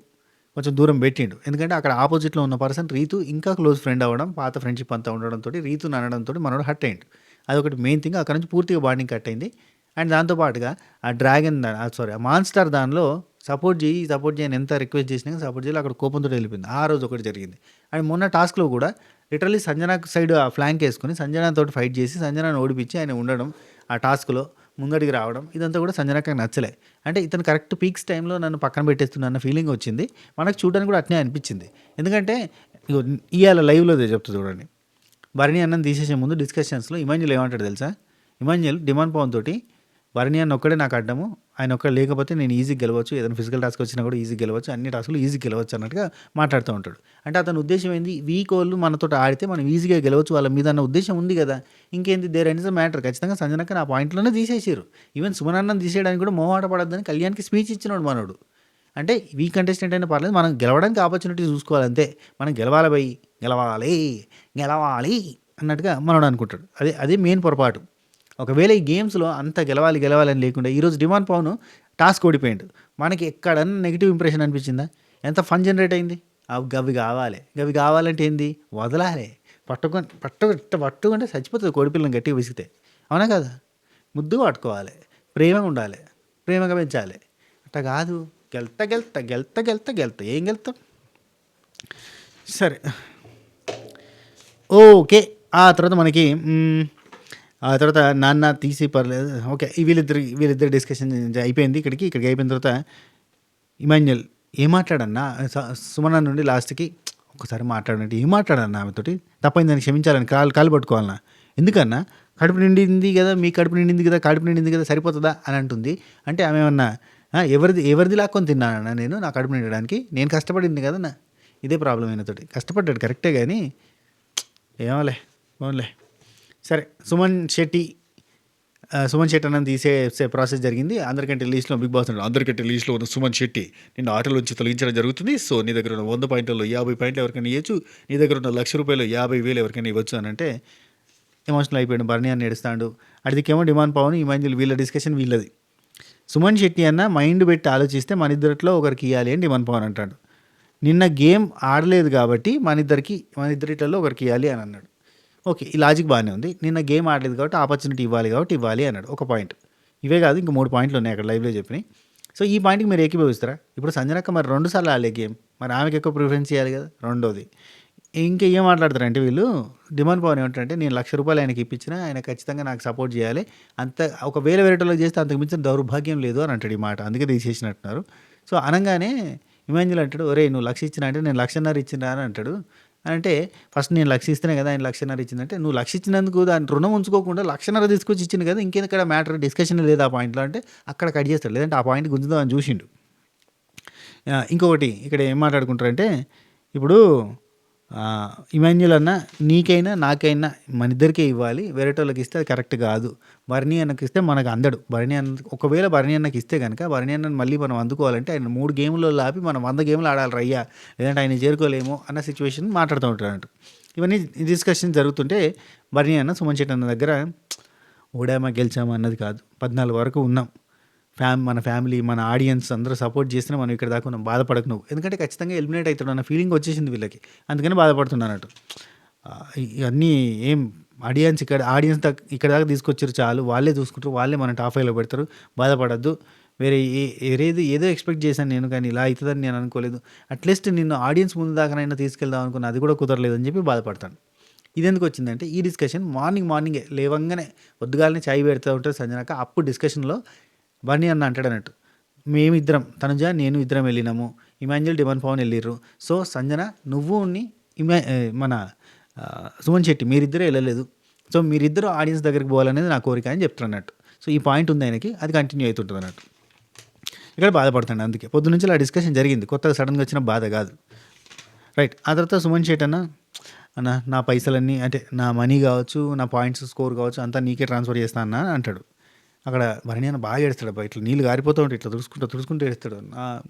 కొంచెం దూరం పెట్టిండు. ఎందుకంటే అక్కడ ఆపోజిట్లో ఉన్న పర్సన్ రీతు ఇంకా క్లోజ్ ఫ్రెండ్ అవ్వడం, పాత ఫ్రెండ్షిప్ అంతా ఉండడంతో రీతుని అనడంతో మనోడు హర్ట్ అయ్యిండు. అదొకటి మెయిన్ థింగ్. అక్కడ నుంచి పూర్తిగా బాండింగ్ కట్ అయింది. అండ్ దాంతోపాటుగా ఆ డ్రాగన్ ఆ మాన్స్టర్ దానిలో సపోర్ట్ చేయని ఎంత రిక్వెస్ట్ చేసినా సపోర్ట్ చేయాలి, అక్కడ కోపంతో వెళ్ళిపోయింది. ఆ రోజు ఒకటి జరిగింది. అండ్ మొన్న టాస్క్లో కూడా లిటరల్లీ సంజనా సైడ్ ఆ ఫ్లాంక్ వేసుకుని సంజనాతో ఫైట్ చేసి సంజనాను ఓడిపించి ఆయన ఉండడం, ఆ టాస్క్లో ముందడికి రావడం, ఇదంతా కూడా సంజనాకి నచ్చలే. అంటే ఇతను కరెక్ట్ పీక్స్ టైంలో నన్ను పక్కన పెట్టేస్తున్నా అన్న ఫీలింగ్ వచ్చింది. మనకు చూడడానికి కూడా అట్నే అనిపించింది. ఎందుకంటే ఇవాళ లైవ్లో చెప్తా చూడండి. భరణి అన్నని తీసేసే ముందు డిస్కషన్స్లో ఇమాన్యుల్ ఏమంటాడు తెలుసా? ఇమాన్యుల్ డిమాండ్ పవన్ తోటి భరణి అన్న ఒక్కడే నాకు అడ్డము, ఆయన ఒక్కడే లేకపోతే నేను ఈజీగా గెలవచ్చు, ఏదైనా ఫిజికల్ టాస్క్ వచ్చినా కూడా ఈజీగా గెలవచ్చు, అన్ని టాస్కులు ఈజీగా గెలవచ్చు అన్నట్టుగా మాట్లాడుతూ ఉంటాడు. అంటే అతని ఉద్దేశం ఏంది? వీక్ వాళ్ళు మనతో ఆడితే మనం ఈజీగా గెలవచ్చు వాళ్ళ మీద అన్న ఉద్దేశం ఉంది కదా. ఇంకేంది దేర్ ఎండ్స్ ద మ్యాటర్. ఖచ్చితంగా సంజనక్క నా పాయింట్లోనే తీసేసారు. ఈవెన్ సుమన్ అన్నని తీసేయడానికి కూడా మొహమాట పడద్దని కళ్యాణ్కి స్పీచ్ ఇచ్చినాడు మనోడు. అంటే వీక్ కంటెస్టెంట్ అయినా పర్లేదు, మనం గెలవడానికి ఆపర్చునిటీ చూసుకోవాలి అంతే. మనం గెలవాలి బై గెలవాలి అన్నట్టుగా మనోడు అనుకుంటాడు. అదే మెయిన్ పొరపాటు. ఒకవేళ ఈ గేమ్స్లో అంత గెలవాలని లేకుండా ఈరోజు డిమాండ్ పవన్ టాస్క్ ఓడిపోయిండు, మనకి ఎక్కడన్నా నెగిటివ్ ఇంప్రెషన్ అనిపించిందా? ఎంత ఫన్ జనరేట్ అయింది? గవి కావాలంటే ఏంది? వదలాలి. పట్టుకుంటే చచ్చిపోతుంది కోడిపిల్లని గట్టిగా విసిగితే. అవునా కదా? ముద్దుగా పట్టుకోవాలి, ప్రేమగా ఉండాలి, ప్రేమగా పెంచాలి. అట్లా కాదు గెలుతా ఏం గెలుతాం. సరే ఓకే. ఆ తర్వాత మనకి ఆ తర్వాత నాన్న తీసి పర్లేదు ఓకే. వీళ్ళిద్దరి డిస్కషన్ అయిపోయింది. ఇక్కడికి అయిపోయిన తర్వాత ఇమాన్యుల్ ఏం మాట్లాడన్నా సుమన నుండి లాస్ట్కి ఒకసారి మాట్లాడంటే ఏం మాట్లాడన్నా ఆమెతోటి తప్పైంది దాన్ని క్షమించాలని కాలు పట్టుకోవాలన్నా. ఎందుకన్నా కడుపు నిండింది కదా సరిపోతుందా అని అంటుంది. అంటే ఆమె ఏమన్నా ఎవరిది లాక్కొని తిన్నానన్నా నేను నా కడుపు నిండడానికి? నేను కష్టపడింది కదన్నా. ఇదే ప్రాబ్లం అయినతోటి. కష్టపడ్డాడు కరెక్టే కానీ ఏమోలే ఓన్లే. సరే సుమన్ శెట్టి అన్నది తీసే ప్రాసెస్ జరిగింది. అందరికంటే లీస్ట్లో బిగ్ బాస్ అందరికంటే లీస్ట్లో ఉన్న సుమన్ శెట్టి నిన్ను ఆటలోంచి తొలగించడం జరుగుతుంది. సో నీ దగ్గర ఉన్న 100 పాయింట్లలో 50 పాయింట్లు ఎవరికైనా ఇవ్వచ్చు, నీ దగ్గర ఉన్న ₹1,00,000 50,000 ఎవరికైనా ఇవ్వచ్చు అని అంటే ఎమోషనల్ అయిపోయాడు. భరణి అని ఏడుస్తాడు. అడిదికేమో డిమాండ్ పవన్ ఇమాన్యుల్ వీళ్ళ డిస్కషన్ వీళ్ళది. సుమన్ శెట్టి అన్న మైండ్ పెట్టి ఆలోచిస్తే మన ఇద్దరిలో ఒకరికి ఇవ్వాలి అని డిమాండ్ పవన్ అంటాడు. నిన్న గేమ్ ఆడలేదు కాబట్టి మన ఇద్దరిలో ఒకరికి ఇవ్వాలి అని అన్నాడు. ఓకే, ఈ లాజిక్ బాగానే ఉంది. నిన్న గేమ్ ఆడలేదు కాబట్టి ఆపర్చునిటీ ఇవ్వాలి అన్నాడు. ఒక పాయింట్. ఇవే కాదు ఇంకా 3 పాయింట్లు ఉన్నాయి అక్కడ లైవ్లో చెప్పినాయి. సో ఈ పాయింట్కి మీరు ఏకీభవిస్తారా? ఇప్పుడు సంజనక్క మరి 2 సార్లు ఆడలే గేమ్, మరి ఆమెకి ఎక్కువ ప్రిఫరెన్స్ ఇవ్వాలి కదా. రెండోది ఇంకా ఏం మాట్లాడతారంటే వీళ్ళు డిమాండ్ పవన్ ఏమంటారంటే నేను ₹1,00,000 ఆయనకి ఇప్పించినా ఆయన ఖచ్చితంగా నాకు సపోర్ట్ చేయాలి, అంత ఒకవేళ వేరేటోళ్ళకి చేస్తే అంతకు మించిన దౌర్భాగ్యం లేదు అని అంటాడు. ఈ మాట అందుకే తీసేసినట్టున్నారు. సో అనగానే ఇమాన్యుల్ అంటాడు, ఒరే నువ్వు 1,00,000 ఇచ్చినా అంటే నేను 1,50,000 ఇచ్చినా అని అంటాడు. అంటే ఫస్ట్ నేను 1,00,000 ఇస్తేనే కదా ఆయన 1,50,000 ఇచ్చిందంటే నువ్వు 1,00,000 ఇచ్చినందుకు దాని రుణం ఉంచుకోకుండా 1,50,000 తీసుకొచ్చి ఇచ్చింది కదా, ఇంకెందుకు మ్యాటర్ డిస్కషన్ లేదు ఆ పాయింట్లో అంటే అక్కడ కట్ చేస్తాడు. లేదంటే ఆ పాయింట్ గుంజుదాం అని చూసిండు. ఇంకొకటి ఇక్కడ ఏం మాట్లాడుకుంటారంటే ఇప్పుడు ఇమాన్యుల్ అన్న నీకైనా నాకైనా మన ఇద్దరికే ఇవ్వాలి, వేరేటోళ్ళకి ఇస్తే అది కరెక్ట్ కాదు. భరణి అన్నకి ఇస్తే మనకు అందడు. ఒకవేళ భరణి అన్నకి ఇస్తే కనుక భరణి అన్నని మళ్ళీ మనం అందుకోవాలంటే ఆయన 3 గేమ్లో ఆపి మనం 100 గేమ్లు ఆడాలి రయ్యా, లేదంటే ఆయన చేరుకోలేమో అన్న సిచ్యువేషన్ మాట్లాడుతూ ఉంటారంట. ఇవన్నీ డిస్కషన్ జరుగుతుంటే భరణి అన్న సుమన్ శెట్టి అన్న దగ్గర ఓడామా గెలిచామా అన్నది కాదు, 14 వరకు ఉన్నాం, మన ఫ్యామిలీ మన ఆడియన్స్ అందరూ సపోర్ట్ చేసినా మనం ఇక్కడ దాకా ఉన్నాం, బాధపడకు నువ్వు, ఎందుకంటే ఖచ్చితంగా ఎలిమినేట్ అవుతాడు అన్న ఫీలింగ్ వచ్చేసింది వీళ్ళకి, అందుకని బాధపడుతున్నానట్టు. ఇవన్నీ ఏం ఆడియన్స్ ఇక్కడ దాకా తీసుకొచ్చారు చాలు. వాళ్ళే చూసుకుంటారు. వాళ్ళే మన టాప్ 5లో పెడతారు. బాధపడొద్దు. వేరే ఏదో ఎక్స్‌పెక్ట్ చేశాను నేను. కానీ ఇలా అయితదని నేను అనుకోలేదు. అట్‌లీస్ట్ నిన్ను ఆడియన్స్ ముందు దాకానైనా తీసుకెళ్దాం అనుకున్నా. అది కూడా కుదరలేదని చెప్పి బాధపడతాను. ఇదెందుకొచ్చిందంటే ఈ డిస్కషన్ మార్నింగే లేవంగానే పొద్దుగాలనే చాయ్ పెడతా ఉంటది సంజనక్క. అప్పుడు డిస్కషన్‌లో బన్నీ అన్న అంటాడన్నట్టు. మేమిద్దరం తనుజ, నేను ఇద్దరం వెళ్ళినాము. ఇమాన్యుయల్, డిమాండ్ పవన్ ఎళ్ళిర్రు. సో సంజన నువ్వుని మన సుమన్ శెట్టి మీరిద్దరే వెళ్ళలేదు. సో మీరిద్దరు ఆడియన్స్ దగ్గరికి పోవాలనేది నా కోరిక అని చెప్తాడన్నట్టు. సో ఈ పాయింట్ ఉంది ఆయనకి. అది కంటిన్యూ అవుతుంటుంది అన్నట్టు. ఇక్కడ బాధపడతాడు. అందుకే పొద్దున్నుంచి ఆ డిస్కషన్ జరిగింది. కొత్తగా సడన్గా వచ్చిన బాధ కాదు. రైట్. ఆ తర్వాత సుమన్ శెట్టి అన్న నా పైసలన్నీ అంటే నా మనీ కావచ్చు, నా పాయింట్స్ స్కోర్ కావచ్చు అంతా నీకే ట్రాన్స్ఫర్ చేస్తా అన్న అంటాడు. అక్కడ భరణి అన్న బాగా ఏడుస్తాడు అబ్బా. ఇట్లా నీళ్ళు గారిపోతూ ఉంటాయి. ఇట్లా తుడుచుకుంటూ ఏడుస్తాడు.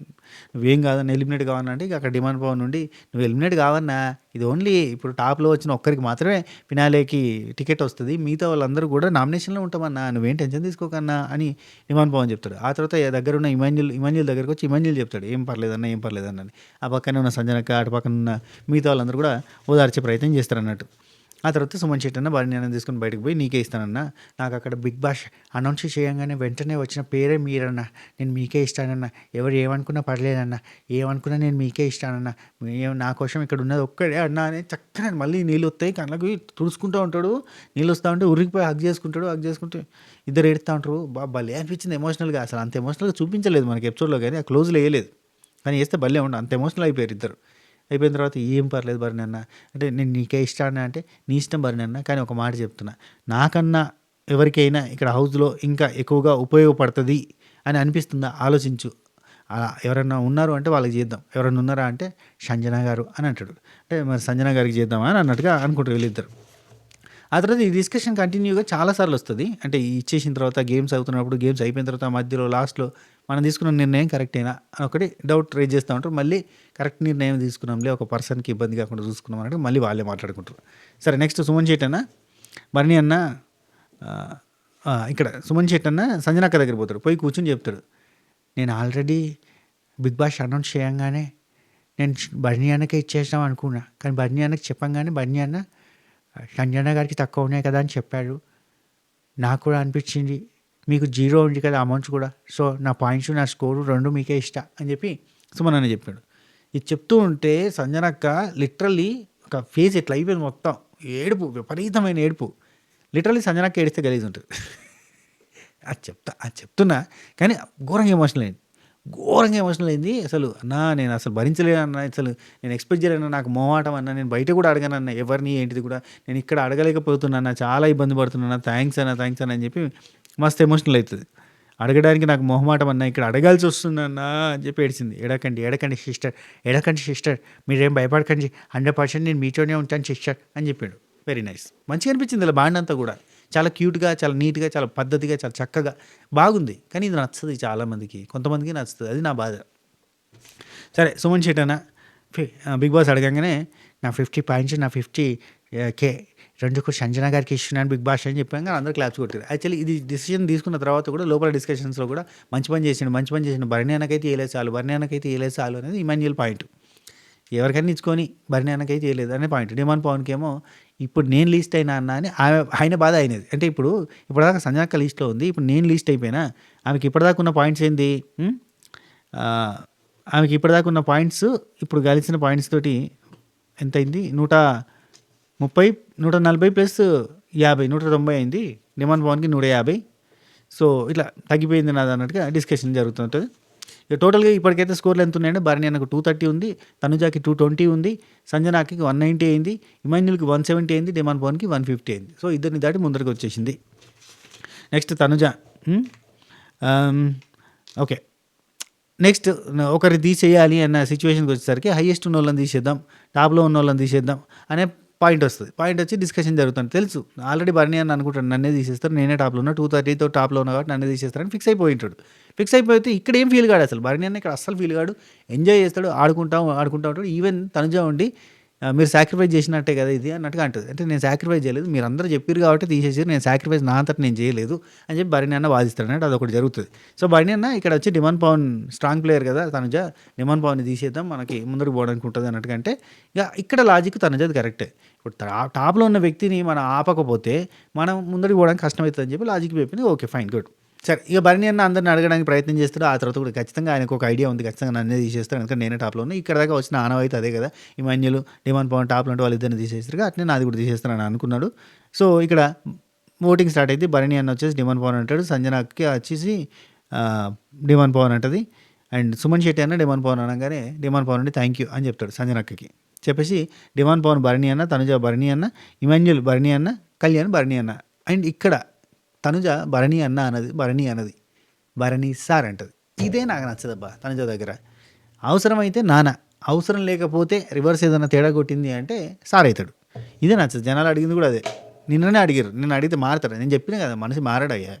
నువ్వేం కాదన్న ఎలిమినేట్ కావన్నా అంటే ఇక అక్కడ డిమాండ్ పవన్ నుండి నువ్వు ఎలిమినేట్ కావన్నా, ఇది ఓన్లీ ఇప్పుడు టాప్లో వచ్చిన ఒక్కరికి మాత్రమే ఫినాలేకి టికెట్ వస్తుంది. మిగతా వాళ్ళందరూ కూడా నామినేషన్లో ఉంటామన్నా, నువ్వేం టెన్షన్ తీసుకోకన్నా అని డిమాండ్ పవన్ చెప్తాడు. ఆ తర్వాత దగ్గర ఉన్న ఇమాన్యుల్ దగ్గరకు వచ్చి ఇమాన్యుల్ చెప్తాడు ఏం పర్లేదన్న అని. ఆ పక్కనే ఉన్న సంజనక్క, అటు పక్కన ఉన్న మిగతా వాళ్ళందరూ కూడా ఓదార్చే ప్రయత్నం చేస్తారు అన్నట్టు. ఆ తర్వాత సుమన్ శెట్టి అన్న భరణి అన్న తీసుకుని బయటకు పోయి నీకే ఇస్తానన్నా, నాకు అక్కడ బిగ్ బాస్ అనౌన్స్ చేయగానే వెంటనే వచ్చిన పేరే మీరన్నా, నేను మీకే ఇస్తానన్నా, ఎవరు ఏమనుకున్నా పర్లేదన్నా, ఏమనుకున్నా నేను మీకే ఇస్తానన్నా, నా కోసం ఇక్కడ ఉన్నది ఒక్కడే అన్నా అని చక్కగా మళ్ళీ నీళ్ళు వస్తాయి కళ్ళకి తుడుచుకుంటూ ఉంటాడు. నీళ్ళు వస్తూ ఉంటే ఉరికిపోయి హగ్ చేసుకుంటే ఇద్దరు ఏడుస్తూ ఉంటారు. భలే అనిపించింది ఎమోషనల్గా. అసలు అంత ఎమోషనల్గా చూపించలేదు మనకి ఎపిసోడ్లో, కానీ ఆ క్లోజ్లో వేయలేదు. కానీ వేస్తే భలే ఉండు, అంత ఎమోషనల్ అయిపోయారు ఇద్దరు. అయిపోయిన తర్వాత ఏం పర్లేదు భరణి అన్న అంటే నేను నీకే ఇష్టాన్ని అంటే నీ ఇష్టం భరణి అన్న, కానీ ఒక మాట చెప్తున్నా, నాకన్నా ఎవరికైనా ఇక్కడ హౌస్లో ఇంకా ఎక్కువగా ఉపయోగపడుతుంది అని అనిపిస్తుందా ఆలోచించు. అలా ఎవరన్నా ఉన్నారు అంటే వాళ్ళకి చేద్దాం, ఎవరన్నా ఉన్నారా అంటే సంజన గారు అని అంటాడు. అంటే మరి సంజన గారికి చేద్దామా అని అన్నట్టుగా అనుకుంటారు వీళ్ళిద్దరు. ఆ తర్వాత ఈ డిస్కషన్ కంటిన్యూగా చాలాసార్లు వస్తుంది. అంటే ఇచ్చేసిన తర్వాత గేమ్స్ అవుతున్నప్పుడు, గేమ్స్ అయిపోయిన తర్వాత మధ్యలో లాస్ట్లో మనం తీసుకున్న నిర్ణయం కరెక్టేనా అని ఒకటి డౌట్ రేజ్ చేస్తూ ఉంటారు. మళ్ళీ కరెక్ట్ నిర్ణయం తీసుకున్నాంలే, ఒక పర్సన్కి ఇబ్బంది కాకుండా చూసుకున్నాం అంటే మళ్ళీ వాళ్ళే మాట్లాడుకుంటారు. సరే నెక్స్ట్ సుమన్ శెట్టి అన్న భరణి అన్న ఇక్కడ సుమన్ శెట్టి అన్న సంజనక్క దగ్గర పోతాడు. పోయి కూర్చొని చెప్తాడు, నేను ఆల్రెడీ బిగ్ బాస్ అనౌన్స్ చేయంగానే నేను భరణి అన్నకే ఇచ్చేసాం అనుకున్నా, కానీ భరణి అన్నకి చెప్పంగానే భరణి అన్న సంజన గారికి తక్కువ ఉన్నాయి కదా అని చెప్పాడు. నాకు కూడా అనిపించింది మీకు 0 ఉంది కదా అమౌంట్స్ కూడా, సో నా పాయింట్స్ నా స్కోరు 2 మీకే ఇష్టా అని చెప్పి సుమన్ అన్న చెప్పాడు. ఇది చెప్తూ ఉంటే సంజనక్క లిటరల్లీ ఒక ఫేస్ ఇట్లా అయిపోయింది మొత్తం. ఏడుపు, విపరీతమైన ఏడుపు. లిటరల్లీ సంజనక్క ఏడిస్తే గలీజ్ ఉంటుంది. అది చెప్తున్నా కానీ ఘోరంగా ఎమోషనల్ అయింది. అసలు అన్నా నేను అసలు భరించలేనన్నా, అసలు నేను ఎక్స్పెక్ట్ చేయలేను, నాకు మొహమాటం అన్నా, నేను బయట కూడా అడగనన్నా ఎవరిని ఏంటిది కూడా, నేను ఇక్కడ అడగలేకపోతున్నా, చాలా ఇబ్బంది పడుతున్నా, థ్యాంక్స్ అన్న అని చెప్పి మస్తు ఎమోషనల్ అవుతుంది. అడగడానికి నాకు మొహమాటం అన్నా, ఇక్కడ అడగాల్సి వస్తుందన్నా అని చెప్పి ఏడిచింది. ఎడకండి సిస్టర్ మీరేం భయపడకండి, 100% నేను మీతోనే ఉంటాను సిస్టర్ అని చెప్పాడు. వెరీ నైస్, మంచిగా అనిపించింది ఇలా బాండ్ అంతా కూడా. చాలా క్యూట్గా, చాలా నీట్గా, చాలా పద్ధతిగా, చాలా చక్కగా బాగుంది. కానీ ఇది నచ్చుతుంది చాలామందికి, కొంతమందికి నచ్చుతుంది, అది నా బాధ. సరే సుమన్ శెట్టి అన్న బిగ్ బాస్ అడగంగానే నా 50 పాయింట్స్ నా 50K రెండుకు సంజన గారికి ఇస్తున్నాను బిగ్ బాస్ అని చెప్పాక అందరూ క్లాప్స్ కొట్టారు. యాక్చువల్లీ ఇది డిసిషన్ తీసుకున్న తర్వాత కూడా లోపల డిస్కషన్స్లో కూడా మంచి పని చేసిండు, భరణి అన్నకైతే ఏలే చాలు అనేది ఇమాన్యుయల్ పాయింట్. ఎవరికైనా ఇచ్చుకొని భరణి అన్నకైతే చేయలేదు అనే పాయింట్. డిమాండ్ పవన్కి ఏమో ఇప్పుడు నేను లీస్ట్ అయినా అన్న అని ఆయన బాధ అయినది. అంటే ఇప్పటిదాకా సంజనక్క లీస్ట్లో ఉంది, ఇప్పుడు నేను లీస్ట్ అయిపోయినా, ఆమెకి ఇప్పటిదాకా ఉన్న పాయింట్స్ ఏంది, ఆమెకి ఇప్పటిదాకా ఉన్న పాయింట్స్ ఇప్పుడు కలిసిన పాయింట్స్ తోటి ఎంత అయింది, 130 140 ప్లస్ 50 190 అయింది. డిమాండ్ పవన్కి 150. సో ఇట్లా తగ్గిపోయింది నాది అన్నట్టుగా డిస్కషన్ జరుగుతుంటుంది. ఇక టోటల్గా ఇప్పటికైతే స్కోర్లు ఎంత ఉన్నాయంటే భరణి అన్నకు 230 ఉంది, తనుజాకి 220 ఉంది, సంజనాకి 190 అయింది, ఇమాన్యుల్కి 170 అయింది, డిమాండ్ పవన్కి 150 అయింది. సో ఇద్దరిని దాటి ముందరికి వచ్చేసింది. Next Tanuja okay. నెక్స్ట్ ఒకరి తీసేయాలి అన్న సిచ్యువేషన్కి వచ్చేసరికి హైయెస్ట్ ఉన్న వాళ్ళని తీసేద్దాం, టాప్లో ఉన్న వాళ్ళని తీసేద్దాం అనే పాయింట్ వస్తుంది. పాయింట్ వచ్చి డిస్కషన్ జరుగుతుంది. తెలుసు ఆల్రెడీ భరణి అని అనుకుంటాడు, నన్నే తీసేస్తారు, నేనే టాప్లో ఉన్నా, 230తో టాప్లో ఉన్నా కాబట్టి నన్నే తీసేస్తారని ఫిక్స్ అయిపోయింటాడు. ఫిక్స్ అయిపోతే ఇక్కడ ఏం ఫీల్ కాడు అసలు భరణి అన్న, ఇక్కడ అస్సలు ఫీల్ కాడు, ఎంజాయ్ చేస్తాడు, ఆడుకుంటా ఉంటాడు. ఈవెన్ తనుజ ఉండి మీరు సాక్రిఫైస్ చేసినట్టే కదా ఇది అన్నట్టుగా అంటది. అంటే నేను సాక్రిఫైస్ చేయలేదు. మీరందరూ చెప్పిర్రు కాబట్టి తీసేసిర్రు. నేను సాక్రిఫైస్ నా అంతట నేను చేయలేదు అని చెప్పి భరణి అన్న వాదిస్తాడు అన్నట్టు అదొకటి జరుగుతది. సో, భరణి అన్న ఇక్కడ వచ్చి డిమాండ్ పవన్ స్ట్రాంగ్ ప్లేయర్ కదా తనుజ, డిమాండ్ పవన్‌ని తీసేద్దాం మనకి ముందుకు పోవడానికి ఉంటది అన్నట్టుగా అంటే, ఇక ఇక్కడ లాజిక్ తనుజది కరెక్టే. ఇప్పుడు టాప్‌లో ఉన్న వ్యక్తిని మనం ఆపకపోతే మనం ముందడుగు పోవడానికి కష్టమవుతదని చెప్పి లాజిక్ చెప్పింది. ఓకే. ఫైన్. గుడ్. సరే. ఇక భరణి అన్న అందరిని అడగడానికి ప్రయత్నం చేస్తాడు. ఆ తర్వాత కూడా ఖచ్చితంగా ఆయనకు ఒక ఐడియా ఉంది. ఖచ్చితంగా నన్నే తీసేస్తాడు. ఎందుకంటే నేనే టాప్‌లో ఉన్నా. ఇక్కడ దాకా వచ్చిన ఆనవాయితీ అదే కదా! ఇమాన్యుల్, డిమాండ్ పవన్ టాప్‌లో ఉంటే వాళ్ళిద్దరిని తీసేసారుగా. అట్లనే నాది కూడా తీసేస్తానని అనుకున్నాడు. సో, ఇక్కడ ఓటింగ్ స్టార్ట్ అయింది. భరణి అన్న వచ్చేసి డిమాండ్ పవన్ అంటాడు. సంజనకి వచ్చేసి డిమాండ్ పవన్ అంటది. అండ్ సుమన్ శెట్టి అన్న డిమాండ్ పవన్ అనగానే డిమాండ్ పవన్ అండి థ్యాంక్ యూ అని చెప్తాడు సంజనక్కకి. చెప్పేసి డిమాండ్ పవన్ భరణి అన్న, తనుజ భరణి అన్న, ఇమాన్యుల్ భరణి అన్న, కళ్యాణ్ భరణి అన్న. అండ్ ఇక్కడ తనుజ భరణి అన్న అన్నది, భరణి అన్నది. భరణి సార్ అంటది. ఇదే నాకు నచ్చదబ్బా తనుజ దగ్గర. అవసరమైతే నాన్న, అవసరం లేకపోతే రివర్స్ ఏదైనా తేడా కొట్టింది అంటే సార్ అవుతాడు. ఇదే నచ్చదు. జనాలు అడిగింది కూడా అదే. నిన్ననే అడిగారు. నిన్ను అడిగితే మారతాడు. నేను చెప్పినా కదా మనిషి మారాడయ్యా.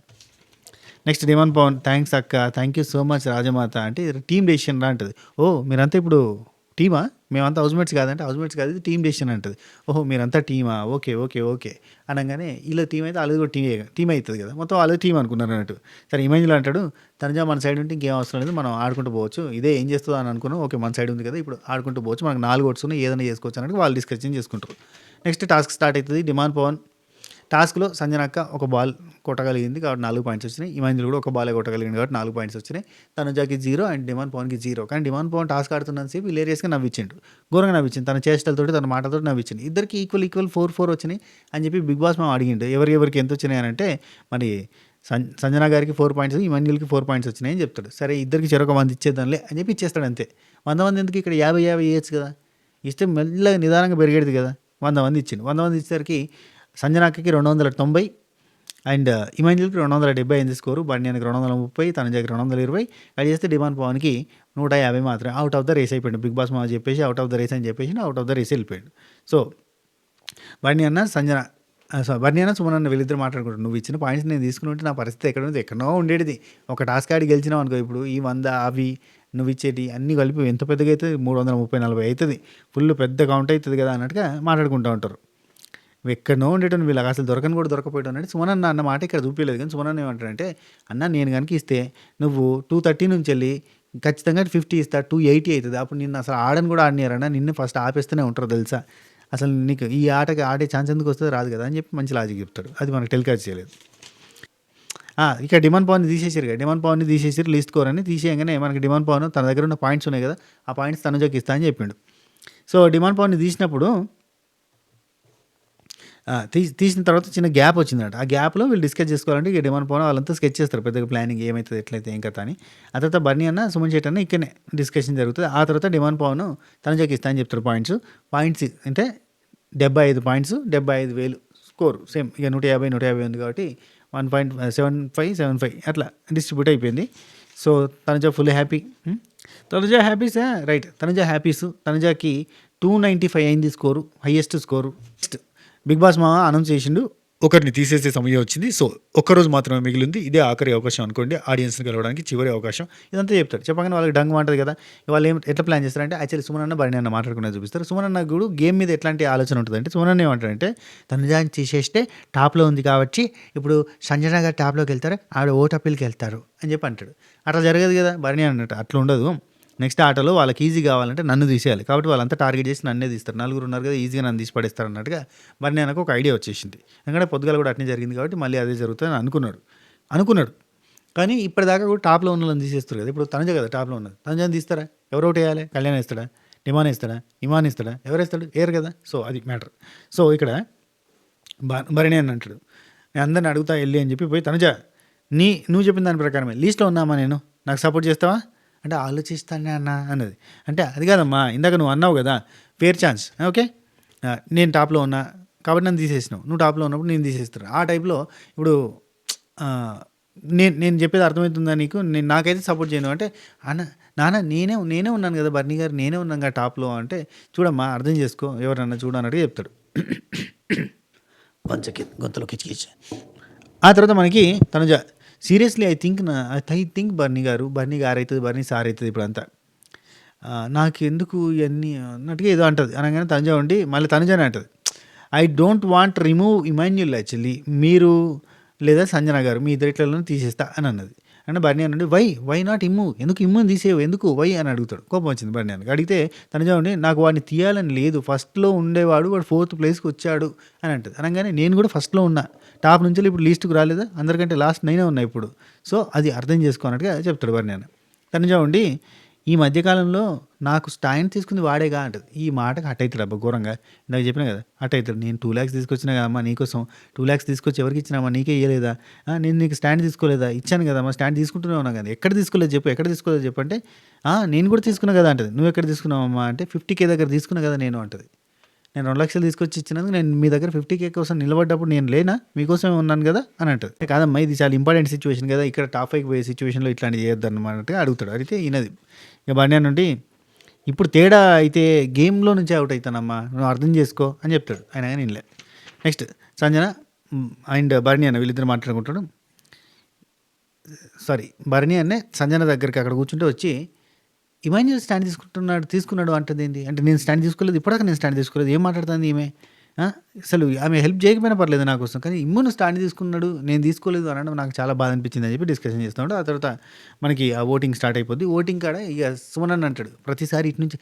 నెక్స్ట్ డిమాండ్ పవన్ థ్యాంక్స్ అక్క, థ్యాంక్ యూ సో మచ్ రాజమాత అంటే టీమ్ డెసిషన్ రా అంటది. ఓ మీరంతా ఇప్పుడు టీమా? మేమంతా హౌస్మేట్స్ కాదంటే హౌస్మేట్స్ కాదు ఇది టీమ్ డెసిషన్ అంటది. ఓహో మీరంతా టీమా? ఓకే ఓకే ఓకే అనగానే ఇలా టీం అయితే వాళ్ళది కూడా టీమ్ అవుతుంది కదా, మొత్తం వాళ్ళది టీం అనుకున్నారు అన్నట్టు. సరే ఇమేజ్లో అంటాడు తనుజ మన సైడ్ ఉంటే ఇంకేం అవసరం లేదు, మనం ఆడుకుంటూ పోవచ్చు, ఇదే ఏం చేస్తుందో అని అనుకున్నాం. ఓకే మన సైడ్ ఉంది కదా ఇప్పుడు ఆడుకుంటూ పోవచ్చు, మనకు 4 ఓట్స్ ఉన్నాయి ఏదైనా చేసుకోవచ్చు అన్నట్టు వాళ్ళు డిస్కషన్ చేసుకుంటారు. నెక్స్ట్ టాస్క్ స్టార్ట్ అవుతుంది. డిమాండ్ పవన్ టాస్క్లో సంజనక్క ఒక బాల్ కొట్టగలిగింది కాబట్టి 4 పాయింట్స్ వచ్చినాయి. ఇమాంజులు కూడా ఒక బాలే కొట్టగలిగింది కాబట్టి 4 పాయింట్స్ వచ్చినాయి. తనుజాకి 0 అండ్ డిమాండ్ పవన్కి 0. కానీ డిమాండ్ పవన్ టాస్క్ ఆడుతున్నంతసేపు హిలేరియస్గా నవ్వించిండు, ఘోరంగా నవ్వించింది. తన చేష్టలతోటి తన మాటలతో నవ్వించింది. ఇద్దరికి ఈక్వల్ 4-4 వచ్చినాయి అని చెప్పి బిగ్ బాస్ మేము అడిగిండు ఎవరికి ఎంత వచ్చినాయి అని అంటే మరి సంజన గారికి 4 పాయింట్స్, ఇమాన్యుల్కి 4 పాయింట్స్ వచ్చినాయి అని చెప్తాడు. సరే ఇద్దరికి చెరొక 100 ఇచ్చేద్దాంలే అని చెప్పి ఇచ్చేస్తాడు అంతే. 100 మంది ఎందుకు, ఇక్కడ 50-50 ఇవ్వచ్చు కదా, ఇస్తే మెల్లగా నిదానంగా పెరిగేది కదా. 100 మంది ఇచ్చిండు. 100 మంది ఇచ్చేసరికి సంజనాకి 290 అండ్ ఇమాన్యుల్కి 278 స్కోరు, బన్యానికి 230, తనుజాకి 220. అది చేస్తే డిమాండ్ పవన్కి 150 మాత్రమే. అవుట్ ఆఫ్ ద రేస్ అయిపోయాడు. బిగ్ బాస్ మా చెప్పేసి అవుట్ ఆఫ్ ద రేస్ అని చెప్పేసి అవుట్ ఆఫ్ ద రేస్ వెళ్ళిపోయాడు. సో బన్యన్న సంజన బన్యన్న సుమనన్న వీళ్ళిద్దరు మాట్లాడుకుంటారు. నువ్వు ఇచ్చిన పాయింట్స్ నేను తీసుకుని ఉంటే నా పరిస్థితి ఎక్కడ ఉంది, ఎక్కడో ఉండేది. ఒక టాస్క్ ఆడి గెలిచినావు అనుకో, ఇప్పుడు ఈ 100 అవి నువ్వు ఇచ్చేటి అన్నీ కలిపి ఎంత పెద్దగా అవుతుంది, 330-40 అవుతుంది, ఫుల్ పెద్ద కౌంట్ అవుతుంది కదా అన్నట్టుగా మాట్లాడుకుంటూ ఉంటారు. ఎక్కడనో ఉండేటోని వీళ్ళకి అసలు దొరకని కూడా దొరకపోయటం అంటే సుమనన్న అన్న మాట ఇక్కడ చూపించలేదు. కానీ సుమనన్న ఏమంటారంటే అన్న నేను కనుక ఇస్తే నువ్వు 230 నుంచి వెళ్ళి ఖచ్చితంగా 50 ఇస్తా, 280 అవుతుంది. అప్పుడు నిన్ను అసలు ఆడని కూడా ఆడినారన్న, నిన్ను ఫస్ట్ ఆపేస్తూనే ఉంటారు తెలుసా, అసలు నీకు ఈ ఆటకి ఆడే ఛాన్స్ ఎందుకు వస్తుంది, రాదు కదా అని చెప్పి మంచి లాజిక్ చెప్తాడు. అది మనకు టెలికాస్ట్ చేయలేదు. ఇక డిమాండ్ పవన్ని తీసేసారు కదా, డిమాండ్ పవన్ని తీసేసారు లిస్ట్ స్కోర్ అని. తీసేయగానే మనకి డిమాండ్ పవన్ తన దగ్గర ఉన్న పాయింట్స్ ఉన్నాయి కదా, ఆ పాయింట్స్ తనుజకి ఇస్తా అని చెప్పిండు. సో డిమాండ్ పవన్ని తీసినప్పుడు తీసిన తర్వాత చిన్న గ్యాప్ వచ్చిందట. ఆ గ్యాప్లో వీళ్ళు డిస్కస్ చేసుకోవాలంటే ఇక డిమాండ్ పవన్ వాళ్ళంతా స్కెచ్ చేస్తారు పెద్దగా ప్లానింగ్ ఏమవుతుంది ఎట్లయితే ఏం కథ అని. ఆ తర్వాత బర్నీ అన్న సుమన్ శెట్టి అన్న ఇక్కడనే డిస్కషన్ జరుగుతుంది. ఆ తర్వాత డిమాండ్ పవన్ తనుజకి ఇస్తా అని చెప్తారు పాయింట్స్ అంటే 75 పాయింట్స్, 75,000 స్కోరు సేమ్. ఇక 150 ఉంది కాబట్టి 1.7575 అట్లా డిస్ట్రిబ్యూట్ అయిపోయింది. So Tanuja full happy. Tanuja happies right, Tanuja happies. తనుజకి 295 అయింది score, highest score. Big boss మా అనౌన్స్ చేసిండు ఒకరిని తీసేసే సమయం వచ్చింది. సో ఒక్కరోజు మాత్రమే మిగిలింది, ఇదే ఆఖరి అవకాశం అనుకోండి, ఆడియన్స్ని కలవడానికి చివరి అవకాశం. ఇదంతా చెప్తారు. చెప్పగానే వాళ్ళకి డంగ్ మాంటది కదా. వాళ్ళు ఎట్లా ప్లాన్ చేస్తారంటే యాక్చువల్లీ సుమనన్న భరణి అన్న మాట్లాడుకునే చూపిస్తారు. సుమనన్న కూడా గేమ్ మీద ఎట్లాంటి ఆలోచన ఉంటుందంటే సుమనన్న ఏమంటారంటే తనుజాని తీసేస్తే టాప్లో ఉంది కాబట్టి ఇప్పుడు సంజన గారు టాప్లోకి వెళ్తారు, ఆవిడ ఓటప్పిల్కి వెళ్తారు అని చెప్పి అంటాడు. అట్లా జరగదు కదా భరణి అన్నట్టు, అట్లా ఉండదు. నెక్స్ట్ ఆటలో వాళ్ళకి ఈజీ కావాలంటే నన్ను తీసేయాలి కాబట్టి వాళ్ళంతా టార్గెట్ చేసి నన్నే తీస్తారు, 4 ఉన్నారు కదా ఈజీగా నన్ను తీసి పడేస్తారు అన్నట్టుగా మరి నాకు ఒక ఐడియా వచ్చేసింది. ఎందుకంటే పొద్దుగాల కూడా అట్నే జరిగింది కాబట్టి మళ్ళీ అదే జరుగుతుందని అనుకున్నాడు. కానీ ఇప్పటిదాకా కూడా టాప్లో ఉన్న వాళ్ళని తీసేస్తారు కదా. ఇప్పుడు తనుజ కదా టాప్లో ఉన్నది, తనుజని తీస్తారా, ఎవరు ఒకటి వేయాలి, కళ్యాణ్ ఇస్తాడా, ఇమాన్ ఇస్తాడా, ఎవరేస్తాడు, ఏరు కదా. సో అది మ్యాటర్. సో ఇక్కడ భరణి అని అంటాడు నేను అందరిని అడుగుతా వెళ్ళి అని చెప్పి పోయి తనుజ నువ్వు చెప్పిన దాని ప్రకారమే లీస్ట్లో ఉన్నామా, నేను నాకు సపోర్ట్ చేస్తావా అంటే ఆలోచిస్తానే అన్న అన్నది. అంటే అది కాదమ్మా, ఇందాక నువ్వు అన్నావు కదా ఫేర్ ఛాన్స్, ఓకే నేను టాప్లో ఉన్నా కాబట్టి నన్ను తీసేసినావు, నువ్వు టాప్లో ఉన్నప్పుడు నేను తీసేస్తాను. ఆ టైప్లో ఇప్పుడు నేను చెప్పేది అర్థమవుతుందా నీకు, నేను నాకైతే సపోర్ట్ చేయను అంటే నాన్న నేనే ఉన్నాను కదా బర్నీ గారు, నేనే ఉన్నాను కదా టాప్లో అంటే చూడమ్మా అర్థం చేసుకో ఎవరన్నా చూడన్నట్టుగా చెప్తాడు. గొంతులో కిచ్చి. ఆ తర్వాత మనకి తనుజ సీరియస్లీ ఐ థింక్ బర్నీ గారు అవుతుంది, బర్నీ సార్ అవుతుంది ఇప్పుడంతా. నాకెందుకు ఇయన్నీ అన్నట్టుగా ఏదో అంటది. అనంగానే తనుజ ఉండి మళ్ళీ తనుజనే అంటది. I don't want remove Emmanuel actually. మీరు లేదా సంజన గారు మీ ఇద్దరిట్లలోనే తీసేస్తా అని అన్నది. అంటే బర్నియా నుండి వై నాట్ ఇమ్ము? ఎందుకు ఇమ్ముని తీసేయవు? ఎందుకు? వై అని అడుగుతాడు. కోపం వచ్చింది బర్నియాకి. అడిగితే తనుజ ఉండి నాకు వాడిని తీయాలని లేదు. ఫస్ట్‌లో ఉండేవాడు. వాడు 4థ్ ప్లేస్‌కి వచ్చాడు అని అంటది. అనంగానే నేను కూడా ఫస్ట్‌లో ఉన్నా. టాప్ నుంచెల్లి ఇప్పుడు లీస్ట్‌కి రాలేదా? అందరికంటే లాస్ట్ నేనే ఉన్నా ఇప్పుడు. సో, అది అర్థం చేసుకో అన్నట్టుగా చెప్తాడు బర్నియాన్. తనుజ ఉండి ఈ మధ్య కాలంలో నాకు స్టాండ్ తీసుకుంది వాడేగా అంటది. ఈ మాటకి హర్ట్ అయితాడు అబ్బా ఘోరంగా. ఇందాక చెప్పినా కదా! హర్ట్ అయితాడు. నేను 2,00,000 తీసుకొచ్చినా కదమ్మా నీకోసం. 2,00,000 తీసుకొచ్చి ఎవరికి ఇచ్చినామ్మా? నీకే ఇయ్యలేదా? నేను నీకు స్టాండ్ తీసుకోలేదా? ఇచ్చాను కదమ్మా! స్టాండ్ తీసుకుంటూనే ఉన్నా కదా! ఎక్కడ తీసుకోలేదు చెప్పు? ఎక్కడ తీసుకోలేదు చెప్పు? అంటే నేను కూడా తీసుకున్నా కదా అంటది. నువ్వెక్కడ తీసుకున్నావమ్మా? అంటే 50,000 దగ్గర తీసుకున్నా కదా నేను అంటది. నేను 2,00,000 తీసుకొచ్చి ఇచ్చినందుకు నేను మీ దగ్గర 50,000 కోసం నిలబడ్డప్పుడు నేను లేనా? మీకోసమే ఉన్నాను కదా అని అంటది. కాదమ్మా ఇది చాలా ఇంపార్టెంట్ సిచ్యువేషన్ కదా! ఇక్కడ టాప్ 5కి పోయే సిచ్యువేషన్‌లో ఇట్లాంటివి చేయొద్దన్నమాటగా అడుగుతాడు. అడిగితే ఇనది. ఇక బన్యాన్ నుండి ఇప్పుడు తేడా అయితే గేమ్‌లో నుంచే ఔట్ అయితానమ్మా. నువ్వు అర్థం చేసుకో అని చెప్తాడు. ఆయన గాని ఇనలే. నెక్స్ట్ సంజన అండ్ భరణి అన్న వీళ్ళిద్దరు మాట్లాడుకుంటాడు. సారీ భరణి అన్నే సంజన దగ్గరికి అక్కడ కూర్చుంటే వచ్చి ఇమాన్యుయల్ స్టాండ్ తీసుకున్నాడు అంటదేంటి? అంటే నేను స్టాండ్ తీసుకోలేదు. ఇప్పటిదాకా నేను స్టాండ్ తీసుకోలేదు. ఏం మాట్లాడుతుంది ఈమె? అసలు ఆమె హెల్ప్ చేయకపోయినా పర్లేదు నా కోసం. కానీ ఇమ్మును స్టాండ్ తీసుకున్నాడు. నేను తీసుకోలేదు అనడం నాకు చాలా బాధ అనిపించింది అని చెప్పి డిస్కషన్ చేస్తున్నాడు. ఆ తర్వాత మనకి ఆ ఓటింగ్ స్టార్ట్ అయిపోద్ది. ఓటింగ్ కాడ ఇక సుమన్ అన్న అంటాడు. ప్రతిసారి ఇటు నుంచి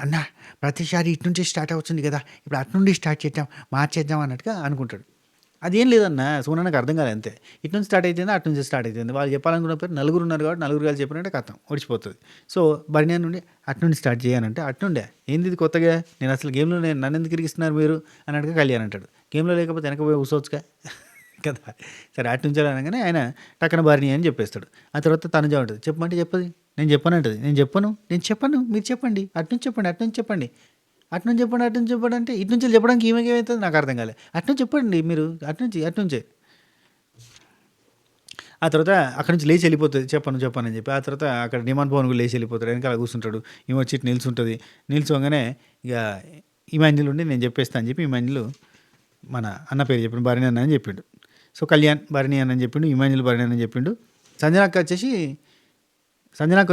అన్న ప్రతిసారి ఇటు నుంచే స్టార్ట్ అవుతుంది కదా! ఇప్పుడు అటు నుండి స్టార్ట్ చేద్దాం, మార్చేద్దాం అన్నట్టుగా అనుకుంటాడు. అదేం లేదన్న సుమనన్నకి అర్థం కాలేదు అంతే. ఇటు నుంచి స్టార్ట్ అయితుంది, అటు నుంచి స్టార్ట్ అయితుంది. వాళ్ళు చెప్పాలనుకున్న పేరు నలుగురు ఉన్నారు కాబట్టి నలుగురు కలిసి చెప్పినట్టే కథం ఓడిచిపోతుంది. సో బర్నియా నుండి అటు నుండి స్టార్ట్ చేయాలంటే అటు నుండే ఏంది ఇది కొత్తగా? నేను అసలు గేమ్లో నన్ను ఎందుకు ఇరిగిస్తున్నారు మీరు అన్నట్టుగా కళ్యాణ్ అంటాడు. గేమ్లో లేకపోతే వెనక పోయి కూర్చోవచ్చుగా కదా! సరే అటు నుంచి అనగానే ఆయన టక్కన బర్నియా అని చెప్పేస్తాడు. ఆ తర్వాత తనుజ ఉంటుంది. చెప్పమంటే చెప్పది. నేను చెప్పనంటది. నేను చెప్పను మీరు చెప్పండి. అటు నుంచి చెప్పండి అటు నుంచి చెప్పండి అంటే ఇటు నుంచి చెప్పడానికి ఈమెకి ఏమవుతుంది నాకు అర్థం కాలేదు. అటు నుంచి చెప్పండి మీరు అటు నుంచే. ఆ తర్వాత అక్కడి నుంచి లేచి వెళ్ళిపోతుంది. చెప్పను అని చెప్పి. ఆ తర్వాత అక్కడ డిమాండ్ భవన్ కూడా లేచి వెళ్ళిపోతాడు. వెనకాల కూర్చుంటాడు. ఈమె వచ్చి ఇటు నిల్చుంటుంది. నిల్చోగానే ఇక ఇమాన్యుల్ ఉండి నేను చెప్పేస్తా అని చెప్పి ఇమాన్యుల్ మన అన్న పేరు చెప్పిండు. భరణి అన్న అని చెప్పిండు. సో కళ్యాణ్ భరణి అన్న అని చెప్పిండు. ఇమాన్యుల్ భరణి అన్న అని చెప్పిండు. సంజనక్క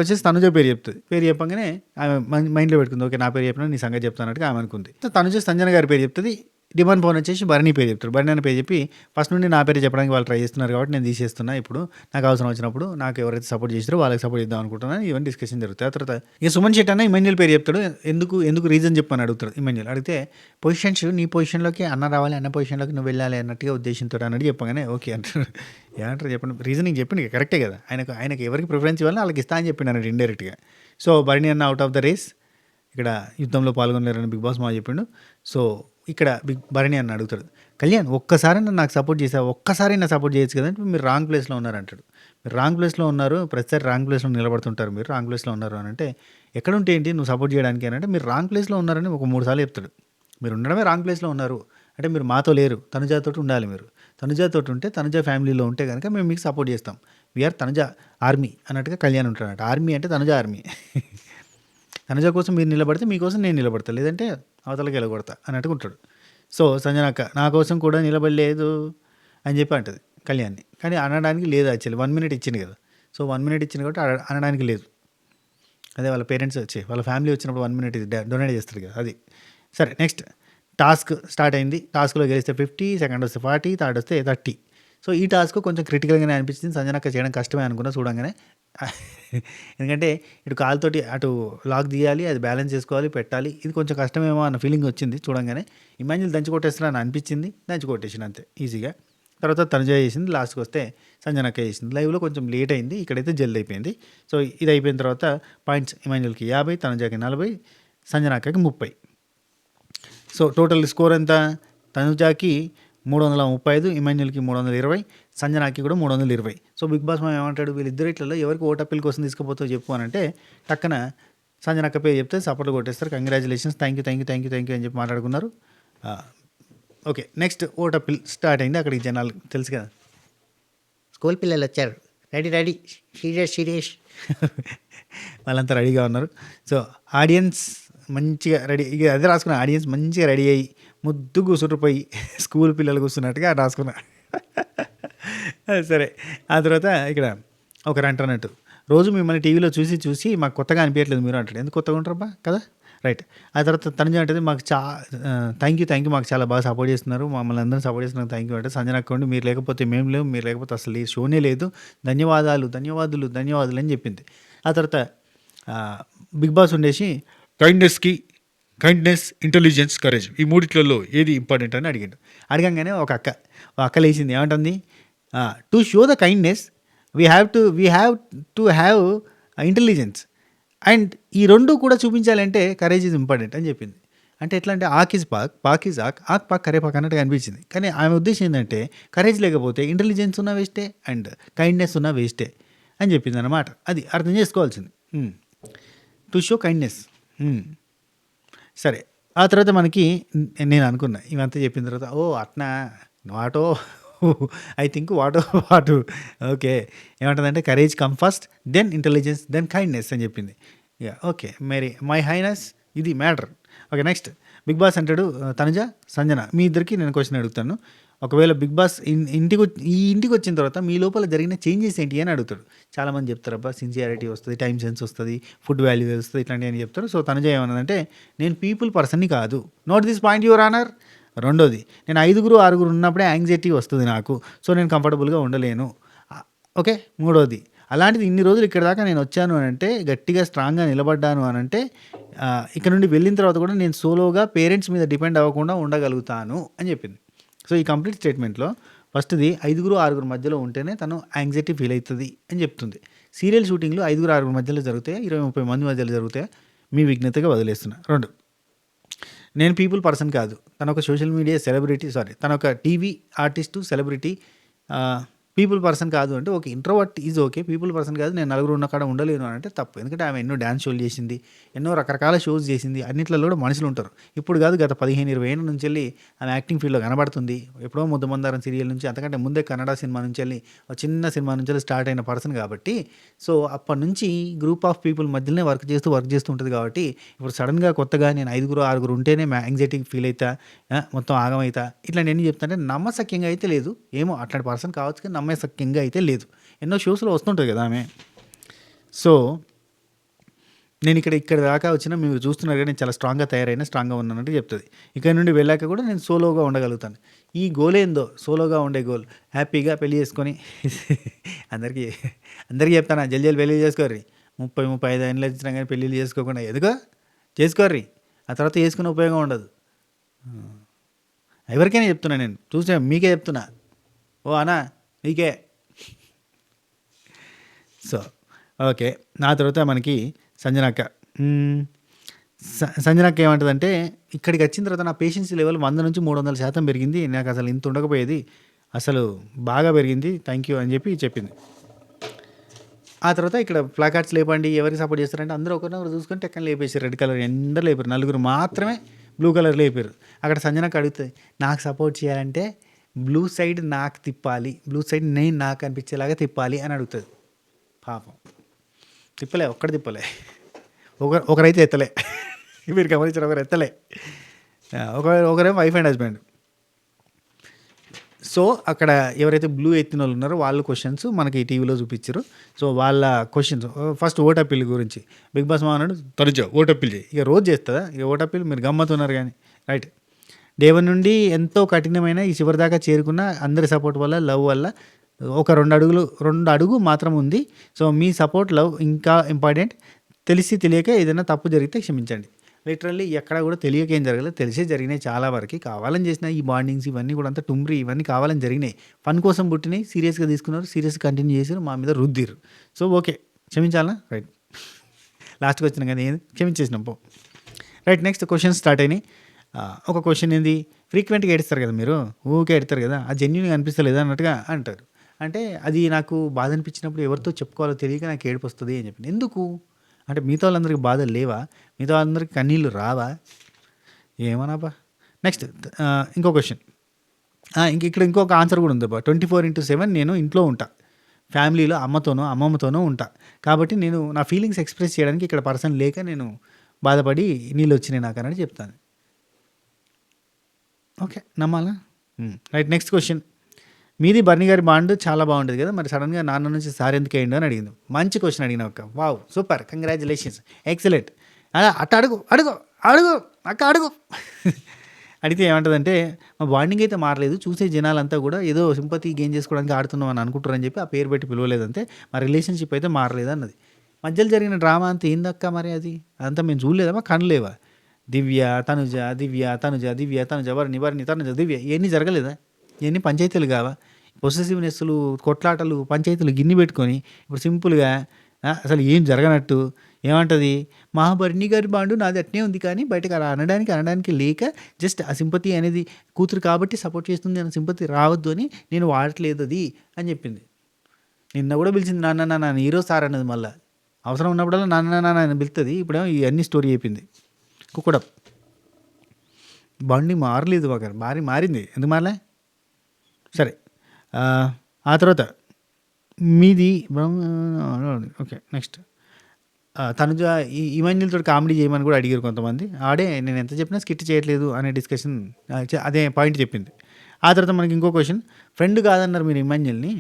వచ్చేసి తనుజ పేరు చెప్తుంది. పేరు చెప్పగానే ఆమె మైండ్లో పెట్టుకుంది. ఓకే నా పేరు చెప్పినా నీ సంగతి చెప్తానట్టుగా ఆమె అనుకుంది. తనుజ సంజన గారి పేరు చెప్తుంది. డిమాండ్ భవన్ వచ్చేసి భరణి పేరు చెప్తాడు. భరణి అని పేరు చెప్పి ఫస్ట్ నుండి నా పేరు చెప్పడానికి వాళ్ళు ట్రై చేస్తున్నారు కాబట్టి నేను తీసేస్తున్నా. ఇప్పుడు నాకు అవసరం వచ్చినప్పుడు నాకు ఎవరైతే సపోర్ట్ చేస్తారో వాళ్ళకి సపోర్ట్ చేద్దాం అనుకుంటున్నాను. ఇవన్నీ డిస్కషన్ జరుగుతాయి. ఆ తర్వాత ఇక సుమన్ శెట్టి అన్న ఇమాన్యుల్ పేరు చెప్తాడు. ఎందుకు రీజన్ చెప్పని అడుగుతాడు ఇమాన్యుల్. అడిగితే పొజిషన్స్ నీ పొజిషన్లోకి అన్న రావాలి, అన్న పొజిషన్లోకి నువ్వు వెళ్ళాలి అన్నట్టుగా ఉద్దేశంతో అన్నట్టు చెప్పగానే ఓకే అంటారు. ఏమంటారు చెప్పండి. రీజనింగ్ చెప్పింది కరెక్టే కదా. ఆయనకు ఎవరికి ప్రిఫరెన్స్ ఇవ్వాలని వాళ్ళకి ఇస్తా అని చెప్పిండు అన్నట్టు ఇండైరెక్ట్గా. సో భరణి అన్న అవుట్ ఆఫ్ ద రేస్. ఇక్కడ యుద్ధంలో పాల్గొనలేరని బిగ్ బాస్ మా చెప్పిండు. సో ఇక్కడ భరణి అన్న అడుగుతాడు. కళ్యాణ్ ఒక్కసారి నాకు సపోర్ట్ చేసావు, ఒక్కసారి నా సపోర్ట్ చేయొచ్చు కదంటే మీరు రాంగ్ ప్లేస్లో ఉన్నారు అంటాడు. మీరు రాంగ్ ప్లేస్లో ఉన్నారు, ప్రతిసారి రాంగ్ ప్లేస్లో నిలబడుతుంటారు, మీరు రాంగ్ ప్లేస్లో ఉన్నారు అని అంటే ఎక్కడ ఉంటే ఏంటి నువ్వు సపోర్ట్ చేయడానికి అని అంటే మీరు రాంగ్ ప్లేస్లో ఉన్నారని ఒక 3 సార్లు చెప్తాడు. మీరు ఉండడమే రాంగ్ ప్లేస్లో ఉన్నారు అంటే మీరు మాతో లేరు, తనుజాతోటి ఉండాలి. మీరు తనుజాతోటి ఉంటే తనుజ ఫ్యామిలీలో ఉంటే కనుక మేము మీకు సపోర్ట్ చేస్తాం. వీఆర్ తనుజ ఆర్మీ అన్నట్టుగా కళ్యాణ్ ఉంటాడట. ఆర్మీ అంటే తనుజ ఆర్మీ. తనుజ కోసం మీరు నిలబడితే మీకోసం నేను నిలబడతా, లేదంటే అవతలకి వెళ్ళగొడతా అన్నట్టుగా ఉంటాడు. సో సంజనక్క నా కోసం కూడా నిలబడలేదు అని చెప్పి అంటది కళ్యాణ్ని. కానీ అనడానికి లేదు యాక్చువల్లీ 1 మినిట్ ఇచ్చింది కదా. సో 1 మినిట్ ఇచ్చింది కాబట్టి అనడానికి లేదు. అదే వాళ్ళ పేరెంట్స్ వాళ్ళ ఫ్యామిలీ వచ్చినప్పుడు 1 మినిట్ డొనేట్ చేస్తారు కదా అది. సరే నెక్స్ట్ టాస్క్ స్టార్ట్ అయింది. టాస్క్లో గెలిస్తే 50, సెకండ్ వస్తే 40, థర్డ్ వస్తే 30. సో ఈ టాస్క్ కొంచెం క్రిటికల్గానే అనిపించింది. సంజనక్క చేయడం కష్టమే అనుకున్నా చూడంగానే. ఎందుకంటే ఇటు కాలుతోటి అటు లాక్ తీయాలి, అది బ్యాలెన్స్ చేసుకోవాలి, పెట్టాలి. ఇది కొంచెం కష్టమేమో అన్న ఫీలింగ్ వచ్చింది చూడంగానే. ఇమాన్యుల్ దంచి కొట్టేస్తారని అనిపించింది. దంచి కొట్టేసింది అంతే ఈజీగా. తర్వాత తనుజ చేసింది. లాస్ట్కి వస్తే సంజనక్క చేసింది. లైవ్లో కొంచెం లేట్ అయింది, ఇక్కడైతే జల్ది అయిపోయింది. సో ఇది అయిపోయిన తర్వాత పాయింట్స్ ఇమాన్యుల్కి 50, తనుజకి 40, సంజనక్కకి 30. సో టోటల్ స్కోర్ ఎంత? తనుజాకి 335, ఇమాన్యుల్కి 320, సంజనాకి కూడా 320. సో బిగ్ బాస్ మనం ఏమంటాడు, వీళ్ళిద్దరిట్లలో ఎవరికి ఓట్ అప్పీల్ కోసం తీసుకుపోతావు చెప్పు అని అంటే టక్కన సంజనక్క పేరు చెప్తే సపోర్ట్ కొట్టేస్తారు. కంగ్రాచులేషన్స్, థ్యాంక్ యూ అని చెప్పి మాట్లాడుకున్నారు. Okay next vote appeal start అయింది. అక్కడికి జనాలు తెలుసు కదా, స్కూల్ పిల్లలు వచ్చారు, రెడీ సీరియస్ వాళ్ళంతా రెడీగా ఉన్నారు. సో ఆడియన్స్ మంచిగా రెడీ, ఇక అదే రాసుకున్న ఆడియన్స్ మంచిగా రెడీ అయ్యి ముద్దు కూసుండిపోయి స్కూల్ పిల్లలు కూర్చున్నట్టుగా రాసుకున్నా. సరే ఆ తర్వాత ఇక్కడ ఒకరు అంటున్నట్టు రోజు మిమ్మల్ని టీవీలో చూసి చూసి మాకు కొత్తగా అనిపించట్లేదు మీరు అంటాడు. ఎందుకు కొత్తగా ఉంటారబ్బా కదా, రైట్. ఆ తర్వాత తనుజ అంటది మాకు థ్యాంక్ యూ మాకు చాలా బాగా సపోర్ట్ చేస్తున్నారు, మమ్మల్ని అందరం సపోర్ట్ చేస్తున్నారు, థ్యాంక్ యూ అంటే. సంజన అక్కండి మీరు లేకపోతే మేము లేవు, మీరు లేకపోతే అసలు ఈ షోనే లేదు, ధన్యవాదాలు అని చెప్పింది. ఆ తర్వాత బిగ్ బాస్ ఉండేసి కైండ్నెస్, ఇంటెలిజెన్స్, కరేజ్ ఈ మూడిట్లలో ఏది ఇంపార్టెంట్ అని అడిగాడు. అడగంగానే ఒక అక్క లేచింది, ఏమంటుంది, to show the kindness we have to have intelligence, and ఈ రెండు కూడా చూపించాలంటే కరేజ్ ఈజ్ ఇంపార్టెంట్ అని చెప్పింది. అంటే ఎట్లా అంటే ఆక్ ఈజ్ పాక్ ఈజ్ ఆక్ పాక్ కరేపాక్ అన్నట్టుగా అనిపించింది. కానీ ఆమె ఉద్దేశం ఏంటంటే కరేజ్ లేకపోతే ఇంటెలిజెన్స్ ఉన్న వేస్టే అండ్ కైండ్నెస్ ఉన్న వేస్టే అని చెప్పింది అనమాట. అది అర్థం చేసుకోవాల్సింది. To show kindness. సరే, ఆ తర్వాత మనకి నేను అనుకున్నా ఇవంతా చెప్పిన తర్వాత, ఓ అట్నా వాటో ఐ థింక్ వాటు ఓకే. ఏమంటుందంటే courage come first, then intelligence, then kindness అని చెప్పింది. ఓకే మరి మై హైనెస్ ఇది matter. Okay, next Bigg Boss అంటాడు, తనుజ సంజన మీ ఇద్దరికి నేను క్వశ్చన్ అడుగుతాను. ఒకవేళ బిగ్ బాస్ ఇంటికి వచ్చిన తర్వాత మీ లోపల జరిగిన చేంజెస్ ఏంటి అని అడుగుతాడు. చాలామంది చెప్తారు అబ్బా సిన్సియారిటీ వస్తుంది, టైం సెన్స్ వస్తుంది, ఫుడ్ వాల్యూ వస్తుంది, ఇట్లాంటివి అని చెప్తారు. సో తనుజ ఏమన్నదంటే నేను పీపుల్ పర్సన్ని కాదు, note this point your honour. రెండోది, నేను 5-6 ఉన్నప్పుడే యాంగ్జైటీ వస్తుంది నాకు, సో నేను కంఫర్టబుల్గా ఉండలేను. ఓకే, మూడోది, అలాంటిది ఇన్ని రోజులు ఇక్కడ దాకా నేను వచ్చాను అని అంటే, గట్టిగా స్ట్రాంగ్గా నిలబడ్డాను అని అంటే, ఇక్కడ నుండి వెళ్ళిన తర్వాత కూడా నేను సోలోగా పేరెంట్స్ మీద డిపెండ్ అవ్వకుండా ఉండగలుగుతాను అని చెప్పింది. సో ఈ కంప్లీట్ స్టేట్మెంట్లో ఫస్ట్ది 5-6 మధ్యలో ఉంటేనే తను యాంగ్జైటీ ఫీల్ అవుతుంది అని చెప్తుంది. సీరియల్ షూటింగ్లు 5-6 మధ్యలో జరిగితే, 20-30 మంది మధ్యలో జరిగితే మీ విఘ్నతగా వదిలేస్తున్నా. రెండు, నేను పీపుల్ పర్సన్ కాదు, తన ఒక సోషల్ మీడియా సెలబ్రిటీ, తన ఒక TV artist celebrity, people person కాదు అంటే okay, introvert is okay, people person కాదు నేను నలుగురు ఉన్న కాడ ఉండలేను అని అంటే తప్పు. ఎందుకంటే ఆమె ఎన్నో డ్యాన్స్ షోలు చేసింది, ఎన్నో రకరకాల షోస్ చేసింది, అన్నింటిలో కూడా మనుషులు ఉంటారు. ఇప్పుడు కాదు, గత 15-20 ఏళ్ళ నుంచి వెళ్ళి ఆమె యాక్టింగ్ ఫీల్డ్లో కనబడుతుంది. ఎప్పుడో ముద్దమందారం సీరియల్ నుంచి, అంతకంటే ముందే కన్నడ సినిమా నుంచి వెళ్ళి, ఒక చిన్న సినిమా నుంచి వెళ్ళి స్టార్ట్ అయిన పర్సన్ కాబట్టి, సో అప్పటి నుంచి గ్రూప్ ఆఫ్ పీపుల్ మధ్యలోనే వర్క్ చేస్తూ ఉంటుంది. కాబట్టి ఇప్పుడు సడన్గా కొత్తగా నేను 5-6 ఉంటేనే యాంగ్జైటీ ఫీల్ అవుతా, మొత్తం ఆగమవుతా, ఇట్లాంటివన్నీ చెప్తాంటే నమ్మశక్యంగా అయితే లేదు. ఏమో అట్లాంటి పర్సన్ కావచ్చు కానీ నమ్మశక్యంగా అయితే లేదు. ఎన్నో షోస్లో వస్తుంటుంది కదా ఆమె. సో నేను ఇక్కడ దాకా వచ్చినా మీరు చూస్తున్నారు కానీ నేను చాలా స్ట్రాంగ్గా తయారైనా, స్ట్రాంగ్గా ఉన్నానంటే చెప్తుంది. ఇక్కడ నుండి వెళ్ళాక కూడా నేను సోలోగా ఉండగలుగుతాను. ఈ గోల్ ఏందో, సోలోగా ఉండే గోల్, హ్యాపీగా పెళ్లి చేసుకొని అందరికీ చెప్తాను, జల్దీ పెళ్లి చేసుకోర్రి. 30-35 ఏళ్ళు వచ్చినా కానీ పెళ్ళిళ్ళు చేసుకోకుండా ఎదుగో చేసుకోర్రి, ఆ తర్వాత చేసుకునే ఉపయోగం ఉండదు. ఎవరికైనా చెప్తున్నా, నేను చూసా మీకే చెప్తున్నా, ఓ అన్నా మీకే. సో ఓకే, నా తర్వాత మనకి సంజనక్క. సంజనక్క ఏమంటుందంటే, ఇక్కడికి వచ్చిన తర్వాత నా పేషెన్సీ లెవెల్ 100-300% పెరిగింది, నాకు అసలు ఇంత ఉండకపోయేది, అసలు బాగా పెరిగింది, థ్యాంక్ యూ అని చెప్పింది. ఆ తర్వాత ఇక్కడ ప్లాకార్డ్స్ లేపండి, ఎవరికి సపోర్ట్ చేస్తారంటే అందరూ ఒకరినొకరు చూసుకొని టెక్కని లేపేసారు. రెడ్ కలర్ అందరూ లేపారు, 4 మాత్రమే బ్లూ కలర్ లేపారు. అక్కడ సంజనకు అడుగుతుంది, నాకు సపోర్ట్ చేయాలంటే బ్లూ సైడ్ నాకు తిప్పాలి, బ్లూ సైడ్ నేను నాకు అనిపించేలాగా తిప్పాలి అని అడుగుతుంది. పాపం తిప్పలే, ఒక్కడు తిప్పలే, ఒకరైతే ఎత్తలే, మీరు గమనించారు, ఒకరు ఎత్తలే, ఒకరేమో వైఫ్ అండ్ హస్బెండ్. సో అక్కడ ఎవరైతే బ్లూ ఎత్తిన వాళ్ళు ఉన్నారో వాళ్ళు క్వశ్చన్స్ మనకి టీవీలో చూపించారు. సో వాళ్ళ క్వశ్చన్స్, ఫస్ట్ ఓట్ అప్పీల్ గురించి బిగ్ బాస్ మా అన్నాడు, తరచు ఓట్ అప్పీల్ చేయి. ఇక రోజు చేస్తుందా ఇక ఓట్ అప్పీల్, మీరు గమ్మతున్నారు కానీ, రైట్. డే 1 నుండి ఎంతో కఠినమైన ఈ చివరి దాకా చేరుకున్న అందరి సపోర్ట్ వల్ల, లవ్ వల్ల ఒక 2 అడుగు మాత్రం ఉంది. సో మీ సపోర్ట్, లవ్ ఇంకా ఇంపార్టెంట్. తెలియక ఏదైనా తప్పు జరిగితే క్షమించండి. లిటరల్లీ ఎక్కడ కూడా తెలియక ఏం జరగలేదు, తెలిసే జరిగినాయి చాలా వరకు. కావాలని చేసిన ఈ బాండింగ్స్ ఇవన్నీ కూడా అంతా టుమ్రీ, ఇవన్నీ కావాలని జరిగినాయి, ఫన్ కోసం పుట్టినాయి, సీరియస్గా తీసుకున్నారు, సీరియస్గా కంటిన్యూ చేశారు, మా మీద రుద్దిరు. సో ఓకే, క్షమించాలా, రైట్. లాస్ట్కి వచ్చిన కానీ క్షమించేసినాం పో, రైట్. నెక్స్ట్ క్వశ్చన్స్ స్టార్ట్ అయినాయి. ఒక క్వశ్చన్ ఏంది, ఫ్రీక్వెంట్గా ఏడుస్తారు కదా మీరు, ఊకే ఏడుస్తారు కదా, అది జెన్యూన్గా అనిపిస్తలేదా అన్నట్టుగా అంటారు. అంటే అది నాకు బాధ అనిపించినప్పుడు ఎవరితో చెప్పుకోవాలో తెలియక నాకు ఏడుపు వస్తుంది అని చెప్పి. ఎందుకు అంటే మిగతా వాళ్ళందరికీ బాధలు లేవా, మిగతా వాళ్ళందరికీ కన్నీళ్ళు రావా, ఏమన్నాబా. నెక్స్ట్ ఇంకో క్వశ్చన్, ఇక్కడ ఇంకొక ఆన్సర్ కూడా ఉంది. 24/7 నేను ఇంట్లో ఉంటా, ఫ్యామిలీలో అమ్మతోనో అమ్మమ్మతోనో ఉంటా, కాబట్టి నేను నా ఫీలింగ్స్ ఎక్స్ప్రెస్ చేయడానికి ఇక్కడ పర్సన్ లేక నేను బాధపడి నీళ్ళు వచ్చినాయి నాకు అన్నట్టు చెప్తాను. ఓకే, నమ్మాలా, రైట్. నెక్స్ట్ క్వశ్చన్, మీది బర్నీ గారి బాండ్ చాలా బాగుంటుంది కదా, మరి సడన్గా నాన్న నుంచి సార్ ఎందుకు అయ్యిండు అని అడిగింది. మంచి క్వశ్చన్ అడిగిన అక్క. Wow, super, congratulations, excellent. అట్ట అడుగు అడుగు అడుగు అక్క అడుగు. అడిగితే ఏమంటుందంటే, మా బాండింగ్ అయితే మారలేదు, చూసే జనాలంతా కూడా ఏదో సింపతి గెయిన్ చేసుకోవడానికి ఆడుతున్నాం అని అనుకుంటారని చెప్పి ఆ పేరు పెట్టి పిలవలేదంతే, మా రిలేషన్షిప్ అయితే మారలేదు అన్నది. మధ్యలో జరిగిన డ్రామా అంతా ఏందక్క మరి, అదంతా మేము చూడలేదా, మా కనులేవా? దివ్య తనుజ, దివ్య తనుజ, దివ్య తనుజ, వర్ణి తనుజ, దివ్య, ఇవన్నీ జరగలేదా? ఇవన్నీ పంచాయతీలు కావా? పొసెసివ్నెస్లు, కొట్లాటలు, పంచాయతీలు గిన్ని పెట్టుకొని ఇప్పుడు సింపుల్గా అసలు ఏం జరగనట్టు ఏమంటుంది, మా బర్నీ గారి బాండు నాది అట్నే ఉంది కానీ బయటకు అలా అనడానికి లేక జస్ట్ ఆ సింపతి అనేది కూతురు కాబట్టి సపోర్ట్ చేస్తుంది అన్న సింపతి రావద్దు అని నేను వాడట్లేదు అది అని చెప్పింది. నిన్న కూడా పిలిచింది నాన్న నాన్న, హీరో సార్ అన్నది, మళ్ళీ అవసరం ఉన్నప్పుడల్లా నాన్న నాన్న అని పిలుస్తుంది. ఇప్పుడేమో ఇవన్నీ స్టోరీ చెప్పింది. కూడా బండి మారలేదు, ఒక మారింది, ఎందుకు మారలే? సరే, ఆ తర్వాత మీది ఓకే. నెక్స్ట్ తనుజ ఇమాన్యుల్తో కామెడీ చేయమని కూడా అడిగారు కొంతమంది. ఆడే నేను ఎంత చెప్పినా స్కిట్ చేయట్లేదు అనే డిస్కషన్, అదే పాయింట్ చెప్పింది. ఆ తర్వాత మనకి ఇంకో క్వశ్చన్, ఫ్రెండ్ కాదన్నారు మీరు ఇమాన్యుల్ని,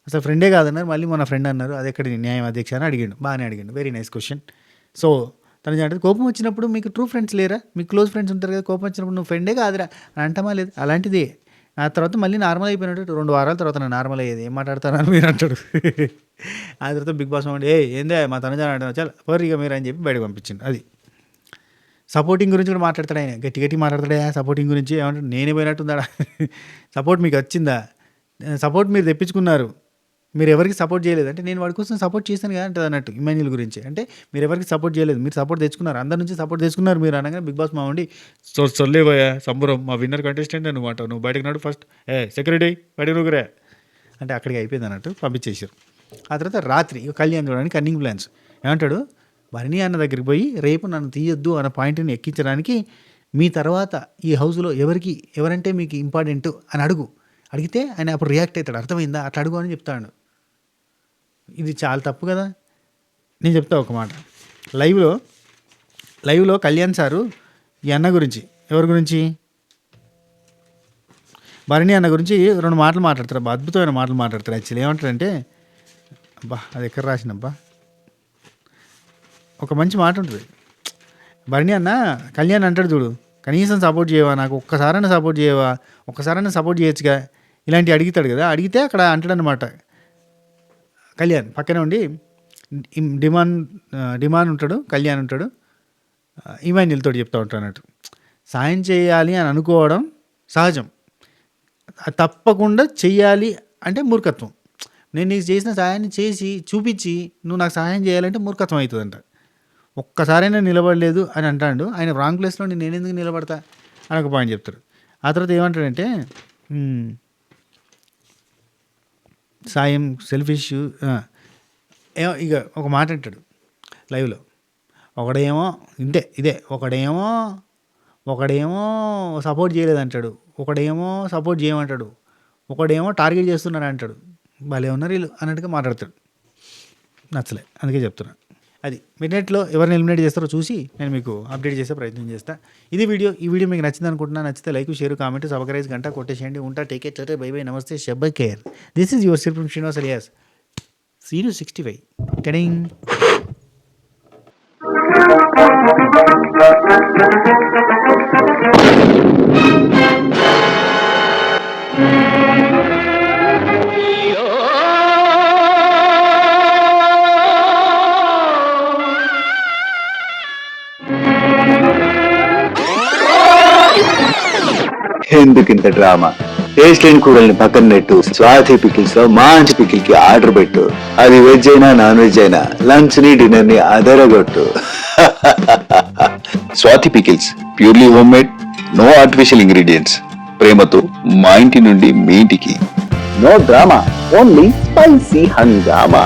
అసలు ఫ్రెండే కాదన్నారు, మళ్ళీ మన ఫ్రెండ్ అన్నారు, అది ఎక్కడ న్యాయం అధ్యక్ష అని అడిగాడు. బాగానే అడిగాడు, వెరీ నైస్ క్వశ్చన్. సో తను అంటే కోపం వచ్చినప్పుడు మీకు ట్రూ ఫ్రెండ్స్ లేరా, మీకు క్లోజ్ ఫ్రెండ్స్ ఉంటారు కదా, కోపం వచ్చినప్పుడు నువ్వు ఫ్రెండే కాదురా అని అంటామా లేదు, అలాంటిదే. ఆ తర్వాత మళ్ళీ నార్మల్ అయిపోయినట్టు 2 వారాల తర్వాత నేను నార్మల్ అయ్యేది, ఏం మాట్లాడతానని మీరు అంటాడు. ఆ తర్వాత బిగ్ బాస్ అంటే ఏందే మా తనుజ అంటాను, చాలా పొరిగా మీరు అని చెప్పి బయటకు పంపించింది. అది సపోర్టింగ్ గురించి కూడా మాట్లాడతాడు ఆయన, గట్టి మాట్లాడతాడా సపోర్టింగ్ గురించి, ఏమంటాడు నేనే పోయినట్టుందా, సపోర్ట్ మీకు వచ్చిందా, సపోర్ట్ మీరు తెప్పించుకున్నారు, మీరు ఎవరికి సపోర్ట్ చేయలేదు అంటే నేను వాడి కోసం సపోర్ట్ చేశాను కదా అంటే అన్నట్టు. ఇమాన్యుల్ గురించి అంటే మీరు ఎవరికి సపోర్ట్ చేయలేదు, మీరు సపోర్ట్ తెచ్చుకున్నారు, అందరి నుంచి సపోర్ట్ తెచ్చుకున్నారు మీరు అనగానే బిగ్ బాస్ మా ఉండి సొల్లేవయ్యా సంబరం, మా విన్నర్ కంటెస్టెంట్ నువ్వు అంటావు, నువ్వు బయటకు నాడు ఫస్ట్ సెక్యూరిటీ బయటకు నువ్వురే అంటే అక్కడికి అయిపోయింది అన్నట్టు పంపించేసారు. ఆ తర్వాత రాత్రి కళ్యాణ్ చూడడానికి కన్నింగ్ ప్లాన్స్, ఏమంటాడు బర్నీ అన్న దగ్గరికి పోయి రేపు నన్ను తీయొద్దు అన్న పాయింట్ని ఎక్కించడానికి మీ తర్వాత ఈ హౌస్లో ఎవరంటే మీకు ఇంపార్టెంట్ అని అడిగితే ఆయన అప్పుడు రియాక్ట్ అవుతాడు, అర్థమైందా అట్లా అడుగు అని చెప్తాడు. ఇది చాలా తప్పు కదా. నేను చెప్తా ఒక మాట, లైవ్లో కళ్యాణ్ సారు ఈ అన్న గురించి, ఎవరి గురించి, భరణి అన్న గురించి 2 మాటలు మాట్లాడతారు, అద్భుతమైన మాటలు మాట్లాడతారు. యాక్చువల్లీ ఏమంటారంటే, అబ్బా అది ఎక్కడ రాసినబ్బా, ఒక మంచి మాట ఉంటుంది. భరణి అన్న కళ్యాణ్ అంటాడు చూడు, కనీసం సపోర్ట్ చేయవా, నాకు ఒక్కసారైనా సపోర్ట్ చేయవా, ఒక్కసారైనా సపోర్ట్ చేయొచ్చుగా, ఇలాంటివి అడుగుతాడు కదా. అడిగితే అక్కడ అంటాడు అనమాట, కళ్యాణ్ పక్కనే ఉండి డిమాండ్ ఉంటాడు, కళ్యాణ్ ఉంటాడు, ఇమాన్యుల్తో చెప్తా ఉంటాడు అన్నట్టు, సాయం చేయాలి అని అనుకోవడం సహజం, తప్పకుండా చెయ్యాలి అంటే మూర్ఖత్వం. నేను నీకు చేసిన సహాయాన్ని చేసి చూపించి నువ్వు నాకు సహాయం చేయాలంటే మూర్ఖత్వం అవుతుందంట. ఒక్కసారైనా నిలబడలేదు అని అంటాడు ఆయన, రాంగ్ ప్లేస్లో నేను ఎందుకు నిలబడతా అని ఒక పాయింట్ చెప్తాడు. ఆ తర్వాత ఏమంటాడంటే సాయం సెల్ఫిష్, ఇక ఒక మాట అంటాడు లైవ్లో, ఒకడేమో ఇదే ఒకడేమో సపోర్ట్ చేయలేదంటాడు, ఒకడేమో సపోర్ట్ చేయమంటాడు, ఒకడేమో టార్గెట్ చేస్తున్నాడు అంటాడు, భలే ఉన్నారు వీళ్ళు అన్నట్టుగా మాట్లాడతాడు. నచ్చలే, అందుకే చెప్తున్నా. అది మిడ్నైట్లో ఎవరిని ఎలిమినేట్ చేస్తారో చూసి నేను మీకు అప్డేట్ చేసే ప్రయత్నం చేస్తాను. ఇది వీడియో. ఈ వీడియో మీకు నచ్చింది అనుకుంటున్నా. నచ్చితే లైక్, షేర్, కామెంట్, సబ్స్క్రైబ్ గంట కొట్టేసేయండి. ఉంటా, టేక్ కేర్, బై బై, నమస్తే, శబ్బ కేర్. దిస్ ఈజ్ యువర్ శ్రీప్రమ్ శ్రీనివాస్ అలియాస్ Sirius 65. Kidding. ఎందుకింత డ్రామా? టేస్ట్ లేని కూరల్ని పక్కన నెట్టు, స్వాతి పికిల్స్ లో మంచి పికిల్ కి ఆర్డర్ పెట్టు. అది వెజ్ అయినా నాన్ వెజ్ అయినా లంచ్ ని డిన్నర్ ని అదరగొట్టు. Swathi pickles purely home made, no artificial ingredients. ప్రేమతో మా ఇంటి నుండి మీ ఇంటికి. నో డ్రామా, ఓన్లీ స్పైసీ హంగామా.